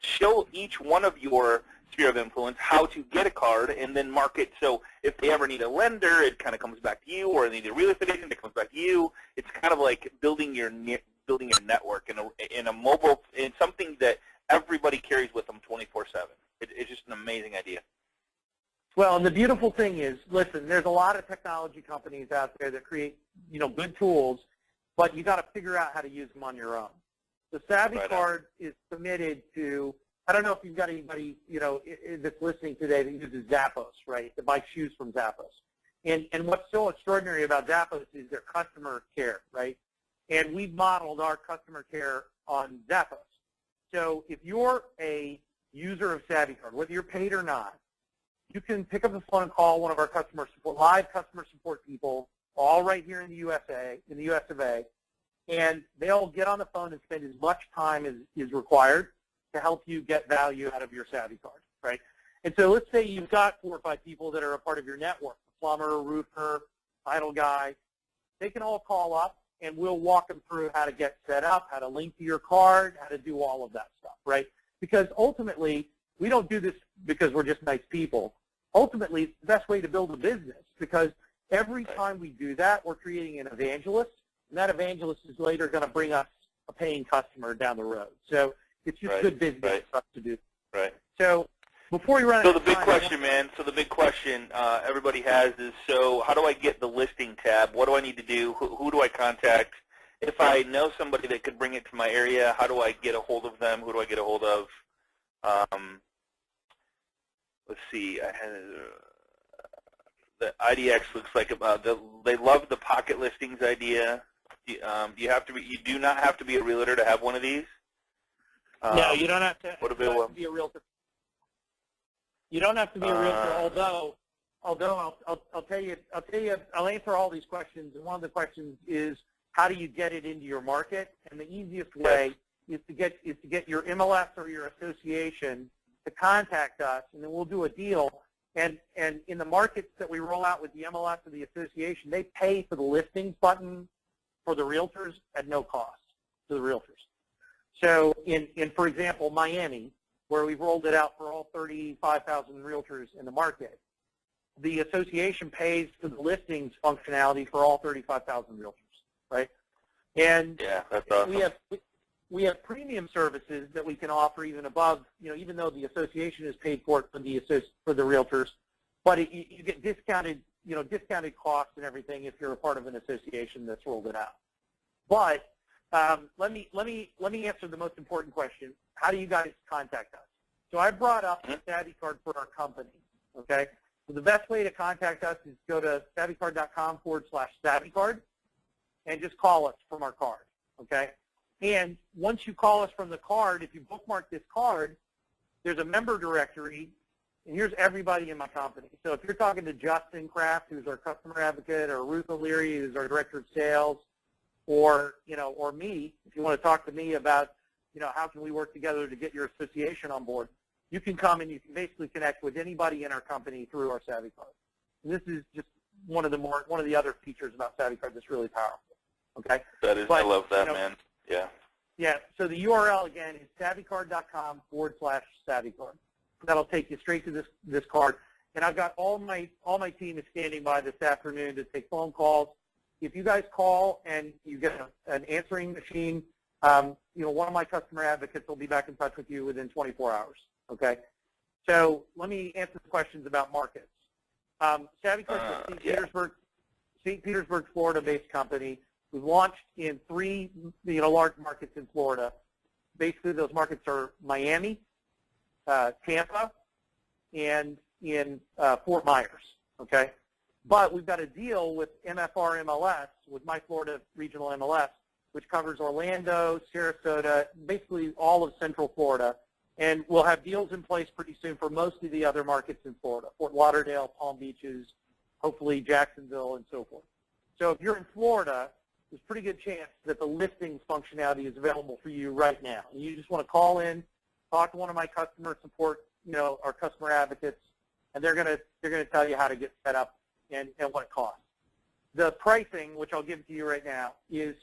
show each one of your sphere of influence how to get a card, and then market. So if they ever need a lender, it kind of comes back to you, or they need a real estate agent, it comes back to you. It's kind of like building your network in a mobile, in something that everybody carries with them 24/7. It's just an amazing idea. Well, and the beautiful thing is, listen, there's a lot of technology companies out there that create, good tools, but you got to figure out how to use them on your own. The SavvyCard is committed to, I don't know if you've got anybody, that's listening today that uses Zappos, right, that buys shoes from Zappos. And what's so extraordinary about Zappos is their customer care, right? And we've modeled our customer care on Zappos. So if you're a user of SavvyCard, whether you're paid or not, you can pick up the phone and call one of our live customer support people, all right here in the USA, in the US of A, and they'll get on the phone and spend as much time as is required to help you get value out of your SavvyCard, right? And so let's say you've got 4 or 5 people that are a part of your network, a plumber, a roofer, title guy. They can all call up, and we'll walk them through how to get set up, how to link to your card, how to do all of that stuff, right? Because ultimately, we don't do this because we're just nice people. Ultimately, it's the best way to build a business, because every time we do that, we're creating an evangelist, and that evangelist is later going to bring us a paying customer down the road. So it's just good business for us to do. Right. So before we run out of time, the big question everybody has is, so how do I get the listing tab? What do I need to do? Who do I contact? If I know somebody that could bring it to my area, how do I get a hold of them? Who do I get a hold of? Let's see. I had the IDX looks like they love the pocket listings idea. You do not have to be a realtor to have one of these. No, you don't have to be a realtor. You don't have to be a realtor, although I'll tell you, I'll answer all these questions. And one of the questions is, how do you get it into your market? And the easiest way is to get your MLS or your association to contact us, and then we'll do a deal. And in the markets that we roll out with the MLS or the association, they pay for the listings button for the realtors at no cost to the realtors. So for example, Miami, where we've rolled it out for all 35,000 realtors in the market, the association pays for the listings functionality for all 35,000 realtors, right? And yeah, that's awesome. We have premium services that we can offer even above, even though the association is paid for it for the realtors, but you get discounted costs and everything if you're a part of an association that's rolled it out. But let me answer the most important question. How do you guys contact us? So I brought up the SavvyCard for our company, okay? So the best way to contact us is go to savvycard.com/SavvyCard and just call us from our card, okay? And once you call us from the card, if you bookmark this card, there's a member directory and here's everybody in my company. So if you're talking to Justin Kraft, who's our customer advocate, or Ruth O'Leary, who's our director of sales, or or me, if you want to talk to me about how can we work together to get your association on board, you can come and you can basically connect with anybody in our company through our SavvyCard. And this is just one of the other features about SavvyCard that's really powerful. Okay. That is, I love that, man. Yeah. Yeah. So the URL again is savvycard.com/SavvyCard. That'll take you straight to this card. And I've got all my team is standing by this afternoon to take phone calls. If you guys call and you get an answering machine, one of my customer advocates will be back in touch with you within 24 hours. Okay. So let me answer the questions about markets. SavvyCard is a St. Petersburg, Florida-based company. We've launched in 3 large markets in Florida. Basically, those markets are Miami, Tampa, and in Fort Myers. Okay. But we've got a deal with MFR MLS, with My Florida Regional MLS, which covers Orlando, Sarasota, basically all of Central Florida. And we'll have deals in place pretty soon for most of the other markets in Florida, Fort Lauderdale, Palm Beaches, hopefully Jacksonville, and so forth. So if you're in Florida, there's a pretty good chance that the listings functionality is available for you right now. And you just want to call in, talk to one of my customer support, our customer advocates, and they're going to tell you how to get set up and what it costs. The pricing, which I'll give to you right now, is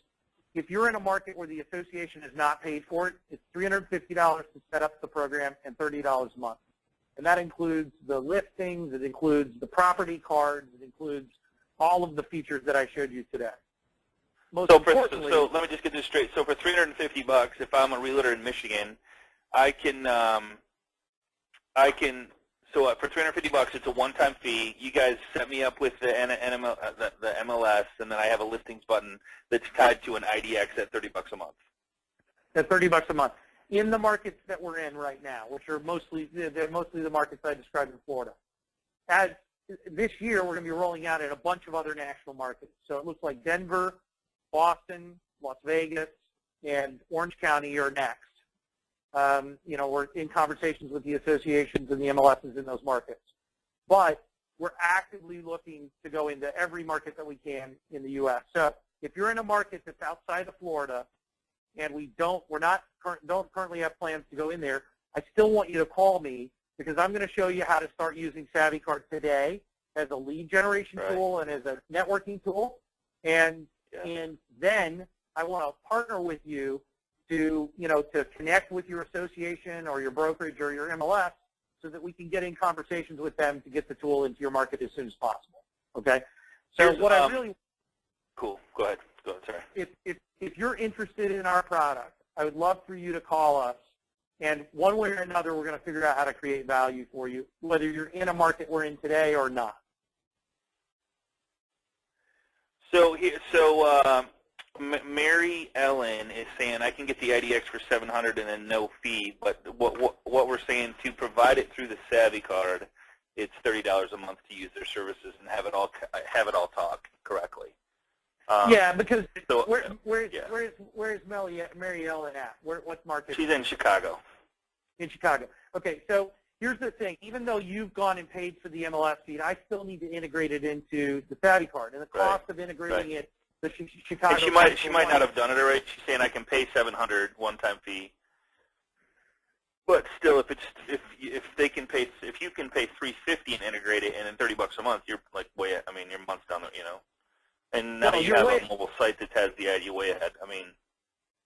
if you're in a market where the association is not paid for it, it's $350 to set up the program and $30 a month. And that includes the listings, it includes the property cards, it includes all of the features that I showed you today. So let me just get this straight. So for $350, if I'm a realtor in Michigan, so for $350, it's a one-time fee. You guys set me up with the MLS, and then I have a listings button that's tied to an IDX at $30 a month. At $30 a month. In the markets that we're in right now, which are mostly the markets I described in Florida. As this year, we're going to be rolling out in a bunch of other national markets. So it looks like Denver, Boston, Las Vegas, and Orange County are next. We're in conversations with the associations and the MLSs in those markets. But we're actively looking to go into every market that we can in the U.S. So if you're in a market that's outside of Florida and we don't currently have plans to go in there, I still want you to call me because I'm going to show you how to start using SavvyCard today as a lead generation tool and as a networking tool. And then I want to partner with you to connect with your association or your brokerage or your MLS so that we can get in conversations with them to get the tool into your market as soon as possible. Okay? So cool. Go ahead. Sorry. If you're interested in our product, I would love for you to call us, and one way or another, we're going to figure out how to create value for you, whether you're in a market we're in today or not. Mary Ellen is saying I can get the IDX for $700 and then no fee, but what we're saying to provide it through the SavvyCard, it's $30 a month to use their services and have it all talk correctly. Because where's Mary Ellen at? What market? She's in Chicago. In Chicago. Okay, so here's the thing. Even though you've gone and paid for the MLS feed, I still need to integrate it into the SavvyCard, and the cost of integrating it. The Chicago. And she might not have done it already. She's saying I can pay $700 one-time fee, but still, if you can pay $350 and integrate it, and then $30 a month, you're like your month's down the And now you have a mobile site that has the ID way ahead.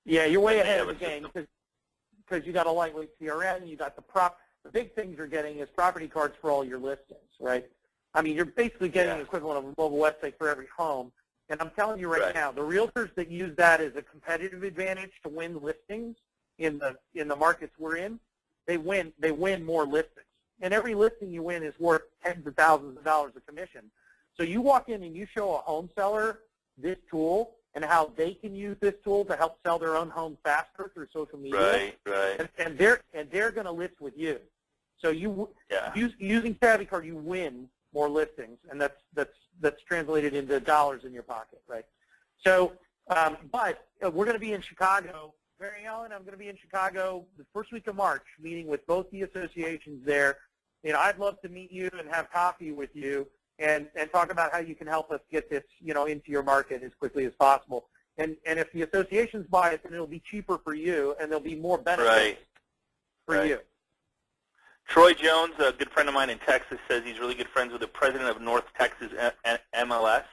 You're way ahead of the game because you got a lightweight CRM, you got the big things you're getting is property cards for all your listings, right? You're basically getting the equivalent of a mobile website for every home. And I'm telling you right now, the realtors that use that as a competitive advantage to win listings in the markets we're in, they win more listings. And every listing you win is worth tens of thousands of dollars of commission. So you walk in and you show a home seller this tool and how they can use this tool to help sell their own home faster through social media. Right. And they're going to list with you. So using SavvyCard, you win more listings, and that's translated into dollars in your pocket, right? So, but we're going to be in Chicago. Mary Ellen, I'm going to be in Chicago the first week of March, meeting with both the associations there I'd love to meet you and have coffee with you and talk about how you can help us get this, into your market as quickly as possible. And if the associations buy it, then it'll be cheaper for you, and there'll be more benefits for you. Troy Jones, a good friend of mine in Texas, says he's really good friends with the president of North Texas MLS.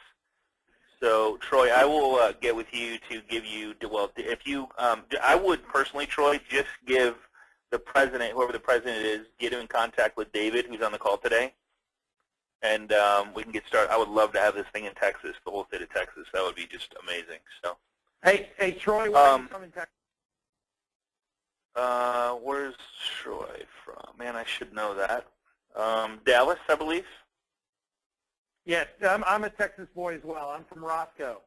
So, Troy, I will get with you to give you, well, if you, I would personally, Troy, just give the president, whoever the president is, get him in contact with David, who's on the call today, and we can get started. I would love to have this thing in Texas, the whole state of Texas. That would be just amazing. So, hey, Troy, where are you from in Texas? Where's Troy from? Man, I should know that. Dallas, I believe. Yes, I'm a Texas boy as well. I'm from Roscoe.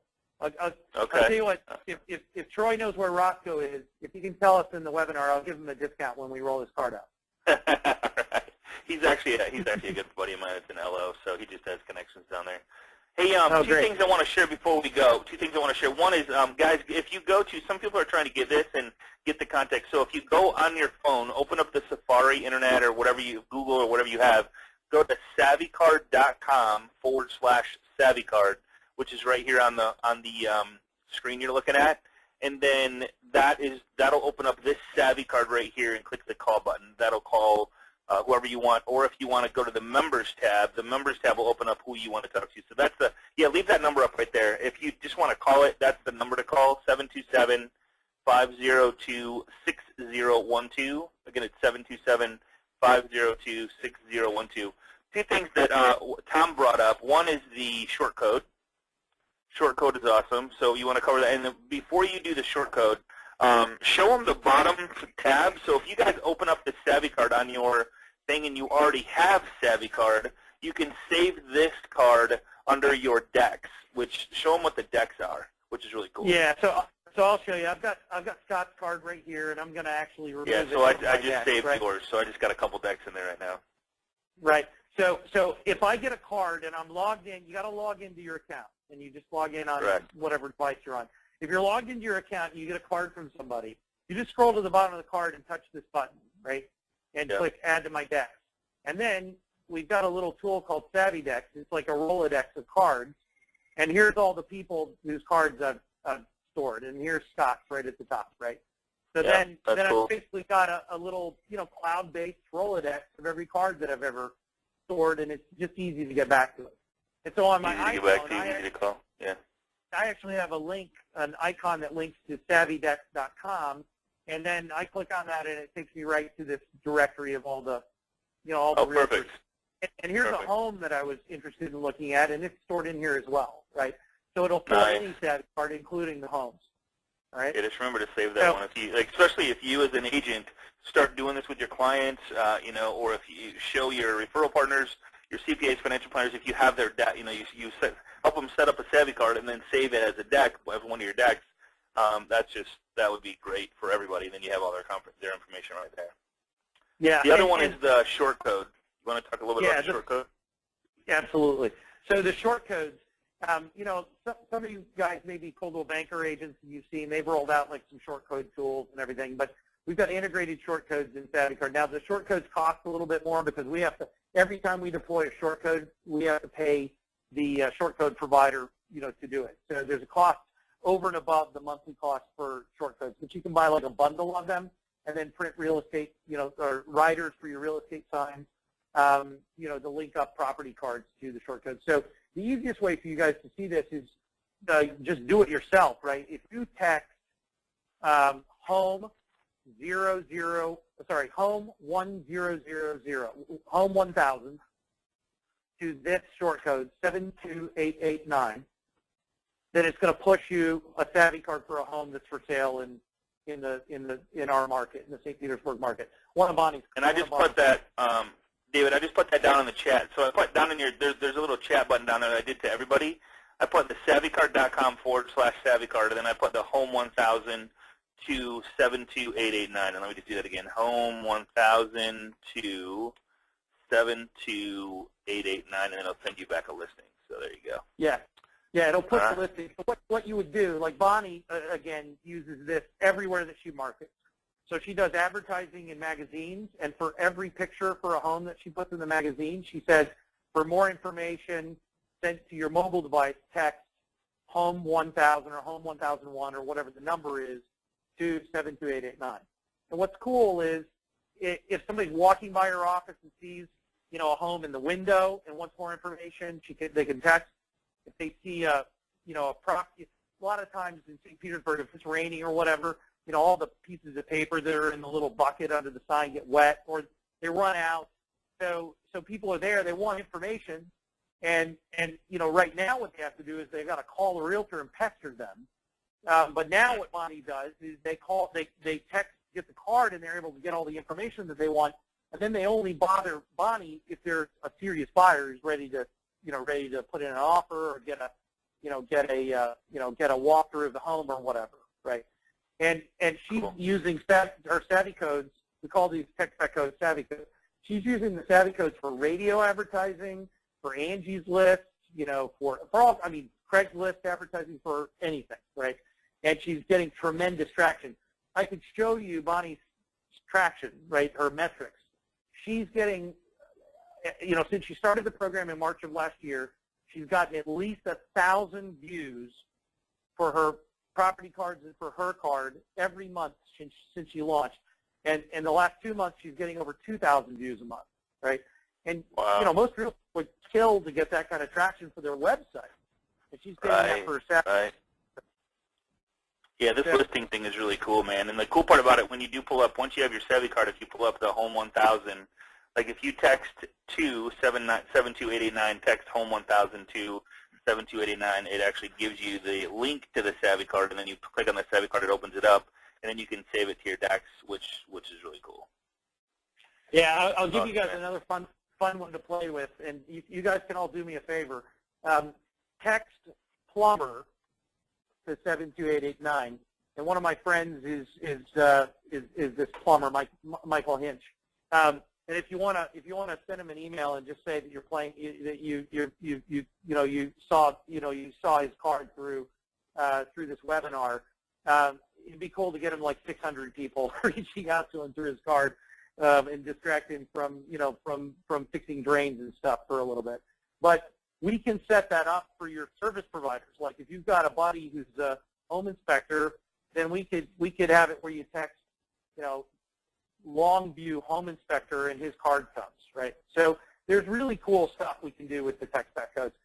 Okay. I'll tell you what, if Troy knows where Roscoe is, if he can tell us in the webinar, I'll give him a discount when we roll his card out. All right. He's actually a good buddy of mine. It's in LO, so he just has connections down there. Hey, two things I want to share before we go. Two things I want to share. One is, guys, if you go to, some people are trying to get this and get the context. So if you go on your phone, open up the Safari, Internet, or whatever you, Google or whatever you have, go to SavvyCard.com/SavvyCard, which is right here on the screen you're looking at. And then that'll open up this SavvyCard right here and click the call button. That'll call whoever you want, or if you want to go to the Members tab, the Members tab will open up who you want to talk to. So that's leave that number up right there. If you just want to call it, that's the number to call, 727-502-6012. Again, it's 727-502-6012. Two things that Tom brought up. One is the short code. Short code is awesome, so you want to cover that. And before you do the short code, show them the bottom tab. So if you guys open up the SavvyCard on your thing and you already have SavvyCard, you can save this card under your decks, which show them what the decks are, which is really cool. Yeah, so I'll show you. I've got Scott's card right here, and I'm going to actually remove it. Yeah, so I just saved yours, so I just got a couple decks in there right now. Right. So if I get a card and I'm logged in, you got to log into your account, and you just log in on whatever device you're on. If you're logged into your account and you get a card from somebody, you just scroll to the bottom of the card and touch this button, right, and click Add to My Decks. And then we've got a little tool called Savvy Decks. It's like a Rolodex of cards, and here's all the people whose cards I've stored, and here's Scott's right at the top, right? So then cool. I've basically got a little, cloud-based Rolodex of every card that I've ever stored, and it's just easy to get back to it. And so on my iPhone, easy to call. Yeah. I actually have a link, an icon that links to SavvyDecks.com, and then I click on that, and it takes me right to this directory of all the, all the realtors. Perfect. And here's a home that I was interested in looking at, and it's stored in here as well, right? So it'll fill any SavvyCard, including the homes. All right. Yeah, just remember to save that one. If you, especially if you as an agent start doing this with your clients, or if you show your referral partners, your CPAs, financial planners, if you have their deck, help them set up a SavvyCard and then save it as a deck, as one of your decks. That would be great for everybody. Then you have all their information right there. Yeah. The other one is the short code. You want to talk a little bit about the short code? Absolutely. So the short codes. Some of you guys may be coldwell banker agents, and you've seen they've rolled out like some short code tools and everything, but we've got integrated short codes in SavvyCard. Now the short codes cost a little bit more because we have to, every time we deploy a short code, we have to pay the short code provider, to do it. So there's a cost over and above the monthly cost for short codes, but you can buy like a bundle of them and then print real estate, or riders for your real estate signs, to link up property cards to the short code. So the easiest way for you guys to see this is just do it yourself, right? If you text home 1000, home 1000 to this short code 72889, then it's going to push you a SavvyCard for a home that's for sale in our market, in the St. Petersburg market. One of Bonnie's. And I just put that. David, I just put that down in the chat. So I put down in there's a little chat button down there that I did to everybody. I put the SavvyCard.com/SavvyCard, and then I put the home 1000 to 72889. And let me just do that again. Home 1000 to 72889, and then it'll send you back a listing. So there you go. Yeah. Yeah, it'll put the listing. So what you would do, like Bonnie, again, uses this everywhere that she markets. So she does advertising in magazines, and for every picture for a home that she puts in the magazine, she says, for more information, send to your mobile device, text home 1000 or home 1001 or whatever the number is to 72889. And what's cool is if somebody's walking by her office and sees, a home in the window and wants more information, they can text. If they see a property, a lot of times in St. Petersburg, if it's raining or whatever, all the pieces of paper that are in the little bucket under the sign get wet or they run out. So people are there, they want information, and right now what they have to do is they've got to call a realtor and pester them. But now what Bonnie does is they text, get the card, and they're able to get all the information that they want, and then they only bother Bonnie if they're a serious buyer who's ready to put in an offer or get a walkthrough of the home or whatever, right? And she's cool. using her savvy codes. We call these text back codes savvy codes. She's using the savvy codes for radio advertising, for Angie's List, for all, Craigslist advertising, for anything, right? And she's getting tremendous traction. I could show you Bonnie's traction, right, her metrics. She's getting, since she started the program in March of last year, she's gotten at least 1,000 views for her property cards and for her card every month since she launched. And in the last 2 months, she's getting over 2,000 views a month, right? And, wow. Most realtors would kill to get that kind of traction for their website. And she's getting that for herself. Right. Yeah, this listing thing is really cool, man. And the cool part about it, when you do pull up, once you have your SavvyCard, if you pull up the Home 1000, like if you text to 72889, text Home 1000 to 72889, it actually gives you the link to the SavvyCard, and then you click on the SavvyCard, it opens it up, and then you can save it to your DAX, which is really cool. Yeah, I'll give you guys another fun one to play with, and you guys can all do me a favor. Text plumber to 72889, and one of my friends is this plumber, Michael Hinch. And if you want to send him an email and just say that you're playing, that you saw his card through this webinar, it'd be cool to get him like 600 people reaching out to him through his card and distract him from fixing drains and stuff for a little bit. But we can set that up for your service providers. Like if you've got a buddy who's a home inspector, then we could have it where you text, Longview home inspector, and his card comes, right? So there's really cool stuff we can do with the text back codes.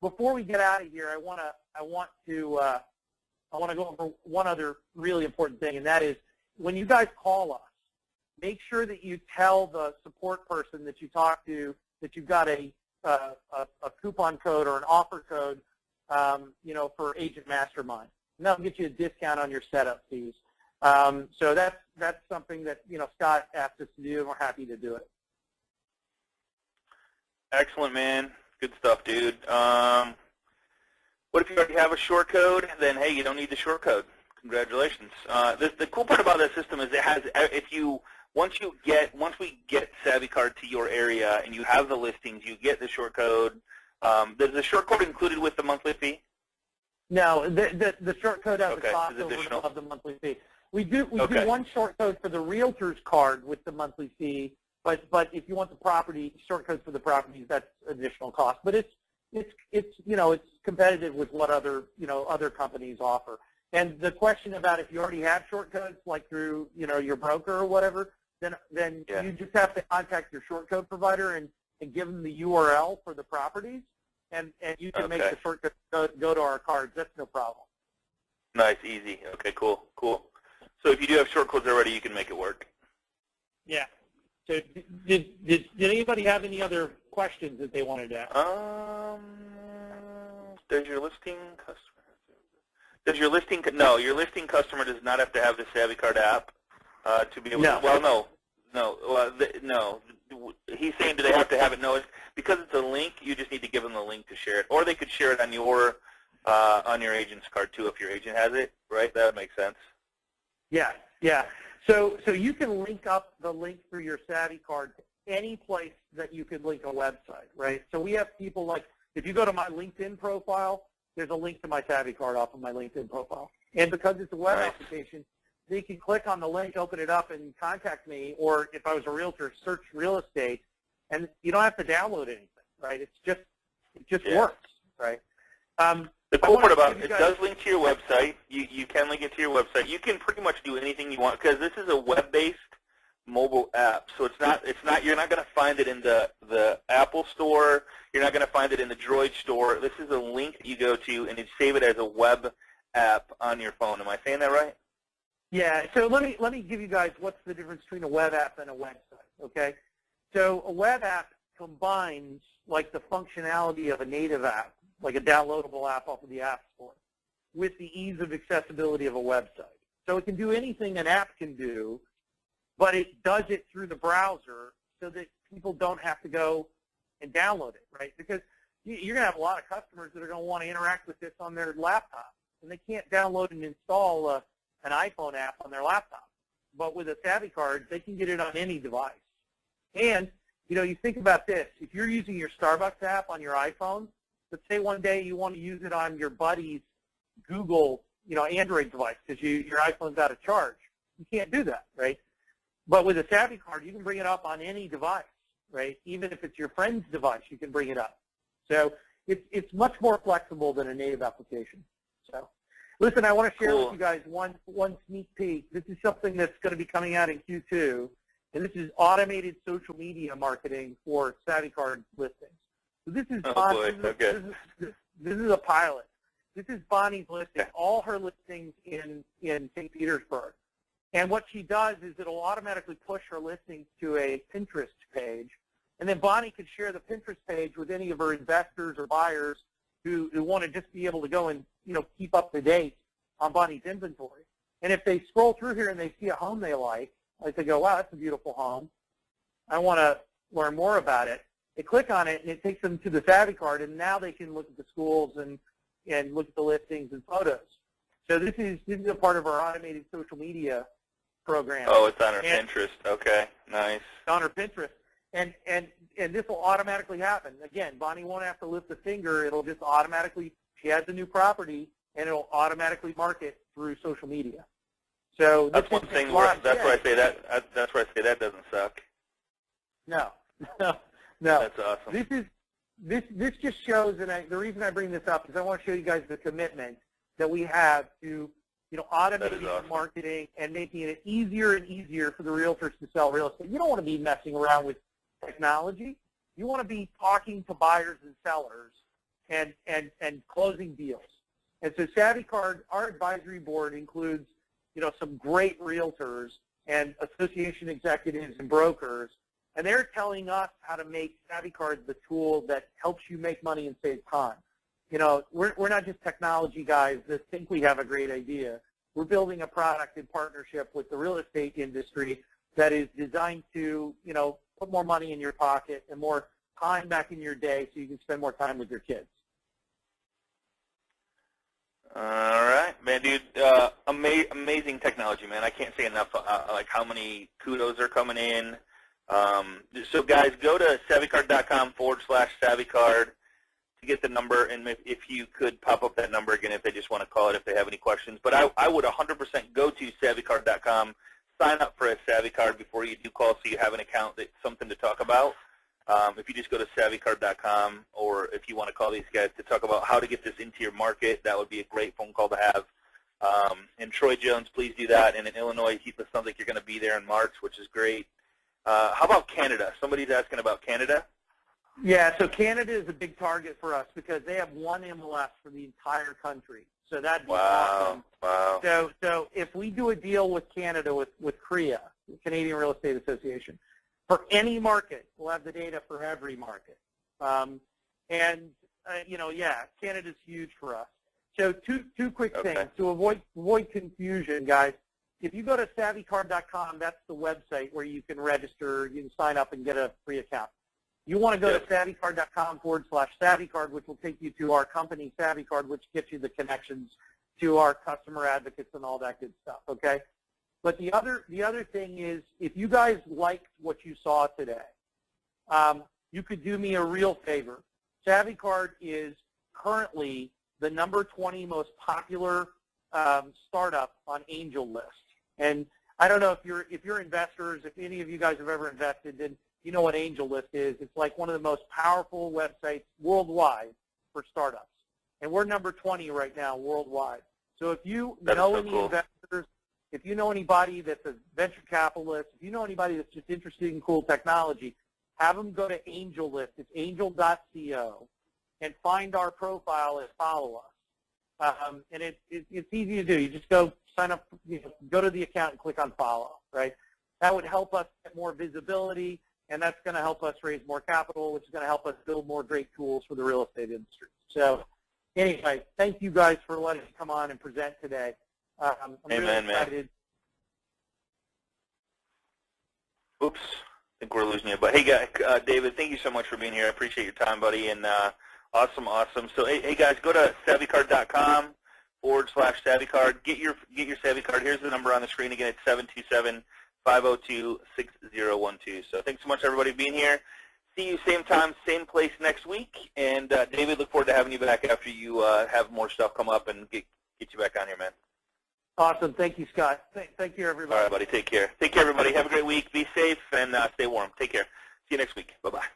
Before we get out of here, I want to go over one other really important thing, and that is when you guys call us, make sure that you tell the support person that you talk to that you've got a coupon code or an offer code, for Agent Mastermind, and that'll get you a discount on your setup fees. So that's something that Scott asked us to do, and we're happy to do it. Excellent, man. Good stuff, dude. What if you already have a short code? Then hey, you don't need the short code. Congratulations. The cool part about that system is it has once we get SavvyCard to your area and you have the listings, you get the short code. Is the short code included with the monthly fee? No, the short code has a cost over and additional. above the monthly fee. We do one short code for the Realtors card with the monthly fee, but if you want the property short codes for the properties, that's additional cost. But it's competitive with what other companies offer. And the question about if you already have short codes, like through your broker or whatever, then you just have to contact your short code provider and give them the URL for the properties, and you can make the short code go to our cards. That's no problem. Nice, easy. Okay, cool. So if you do have short codes already, you can make it work. Yeah. So did anybody have any other questions that they wanted to ask? Does your listing customer? No, your listing customer does not have to have the SavvyCard app to be able to. Well, no. He's saying, do they have to have it? No, it's because it's a link. You just need to give them the link to share it, or they could share it on your agent's card too if your agent has it. Right? That makes sense. Yeah. So you can link up the link through your SavvyCard to any place that you could link a website, right? So we have people like, if you go to my LinkedIn profile, there's a link to my SavvyCard off of my LinkedIn profile. And because it's a web application, they can click on the link, open it up, and contact me, or if I was a realtor, search real estate, and you don't have to download anything, right? It just works, right? The cool part about it does link to your website. You can link it to your website. You can pretty much do anything you want because this is a web-based mobile app. So you're not going to find it in the Apple Store. You're not going to find it in the Droid Store. This is a link that you go to and you save it as a web app on your phone. Am I saying that right? Yeah. So let me give you guys what's the difference between a web app and a website. Okay. So a web app combines like the functionality of a native app, like a downloadable app off of the App Store, with the ease of accessibility of a website. So it can do anything an app can do, but it does it through the browser so that people don't have to go and download it, right? Because you're going to have a lot of customers that are going to want to interact with this on their laptop, and they can't download and install an iPhone app on their laptop. But with a SavvyCard, they can get it on any device. And, you think about this. If you're using your Starbucks app on your iPhone, let's say one day you want to use it on your buddy's Google, Android device because your iPhone's out of charge. You can't do that, right? But with a SavvyCard, you can bring it up on any device, right? Even if it's your friend's device, you can bring it up. So it's much more flexible than a native application. So, listen, I want to share with you guys one sneak peek. This is something that's going to be coming out in Q2, and this is automated social media marketing for SavvyCard listings. So this is this is a pilot. This is Bonnie's listing, all her listings in St. Petersburg. And what she does is it'll automatically push her listings to a Pinterest page. And then Bonnie could share the Pinterest page with any of her investors or buyers who want to just be able to go and keep up to date on Bonnie's inventory. And if they scroll through here and they see a home they like they go, wow, that's a beautiful home. I want to learn more about it. They click on it, and it takes them to the SavvyCard, and now they can look at the schools and look at the listings and photos. So this is a part of our automated social media program. Oh, it's on her Pinterest. Okay, nice. It's on her Pinterest, and this will automatically happen. Again, Bonnie won't have to lift a finger. It'll just automatically. She has a new property, and it'll automatically market through social media. So that's one thing. That's where I say that doesn't suck. No. That's awesome. This just shows, and the reason I bring this up is I want to show you guys the commitment that we have to automating marketing and making it easier and easier for the realtors to sell real estate. You don't want to be messing around with technology. You want to be talking to buyers and sellers and closing deals. And so SavvyCard, our advisory board includes some great realtors and association executives and brokers. And they're telling us how to make SavvyCard the tool that helps you make money and save time. We're not just technology guys that think we have a great idea. We're building a product in partnership with the real estate industry that is designed to, put more money in your pocket and more time back in your day so you can spend more time with your kids. All right, man, dude. Amazing technology, man. I can't say enough like how many kudos are coming in. So guys, go to SavvyCard.com/SavvyCard to get the number, and if you could pop up that number again if they just want to call it if they have any questions. But I would 100% go to SavvyCard.com, sign up for a SavvyCard before you do call so you have an account that's something to talk about. If you just go to SavvyCard.com, or if you want to call these guys to talk about how to get this into your market, that would be a great phone call to have. And Troy Jones, please do that. And in Illinois, it sounds like you're going to be there in March, which is great. How about Canada? Somebody's asking about Canada. Yeah, so Canada is a big target for us because they have one MLS for the entire country. So that'd be awesome. Wow. So if we do a deal with Canada, with CREA, Canadian Real Estate Association, for any market, we'll have the data for every market. Canada's huge for us. So two quick things to avoid confusion, guys. If you go to SavvyCard.com, that's the website where you can register, you can sign up and get a free account. You want to go to SavvyCard.com/SavvyCard, which will take you to our company, SavvyCard, which gets you the connections to our customer advocates and all that good stuff, okay? But the other thing is, if you guys liked what you saw today, you could do me a real favor. SavvyCard is currently the number 20 most popular startup on Angel List. And I don't know if you're investors, if any of you guys have ever invested, then you know what AngelList is. It's like one of the most powerful websites worldwide for startups. And we're number 20 right now worldwide. So if you know any investors, if you know anybody that's a venture capitalist, if you know anybody that's just interested in cool technology, have them go to AngelList. It's angel.co, and find our profile and follow us. And it's easy to do. You just go sign up, go to the account and click on follow, right? That would help us get more visibility, and that's going to help us raise more capital, which is going to help us build more great tools for the real estate industry. So anyway, thank you guys for letting me come on and present today. I'm really excited. Man. Oops, I think we're losing you. But hey, guys, David, thank you so much for being here. I appreciate your time, buddy, and awesome. So hey, guys, go to SavvyCard.com/SavvyCard. Get your SavvyCard. Here's the number on the screen again. It's 727-502-6012. So thanks so much, everybody, for being here. See you same time, same place next week. And David, look forward to having you back after you have more stuff come up and get you back on here, man. Awesome. Thank you, Scott. Thank you, everybody. All right, buddy. Take care. Take care, everybody. Have a great week. Be safe and stay warm. Take care. See you next week. Bye-bye.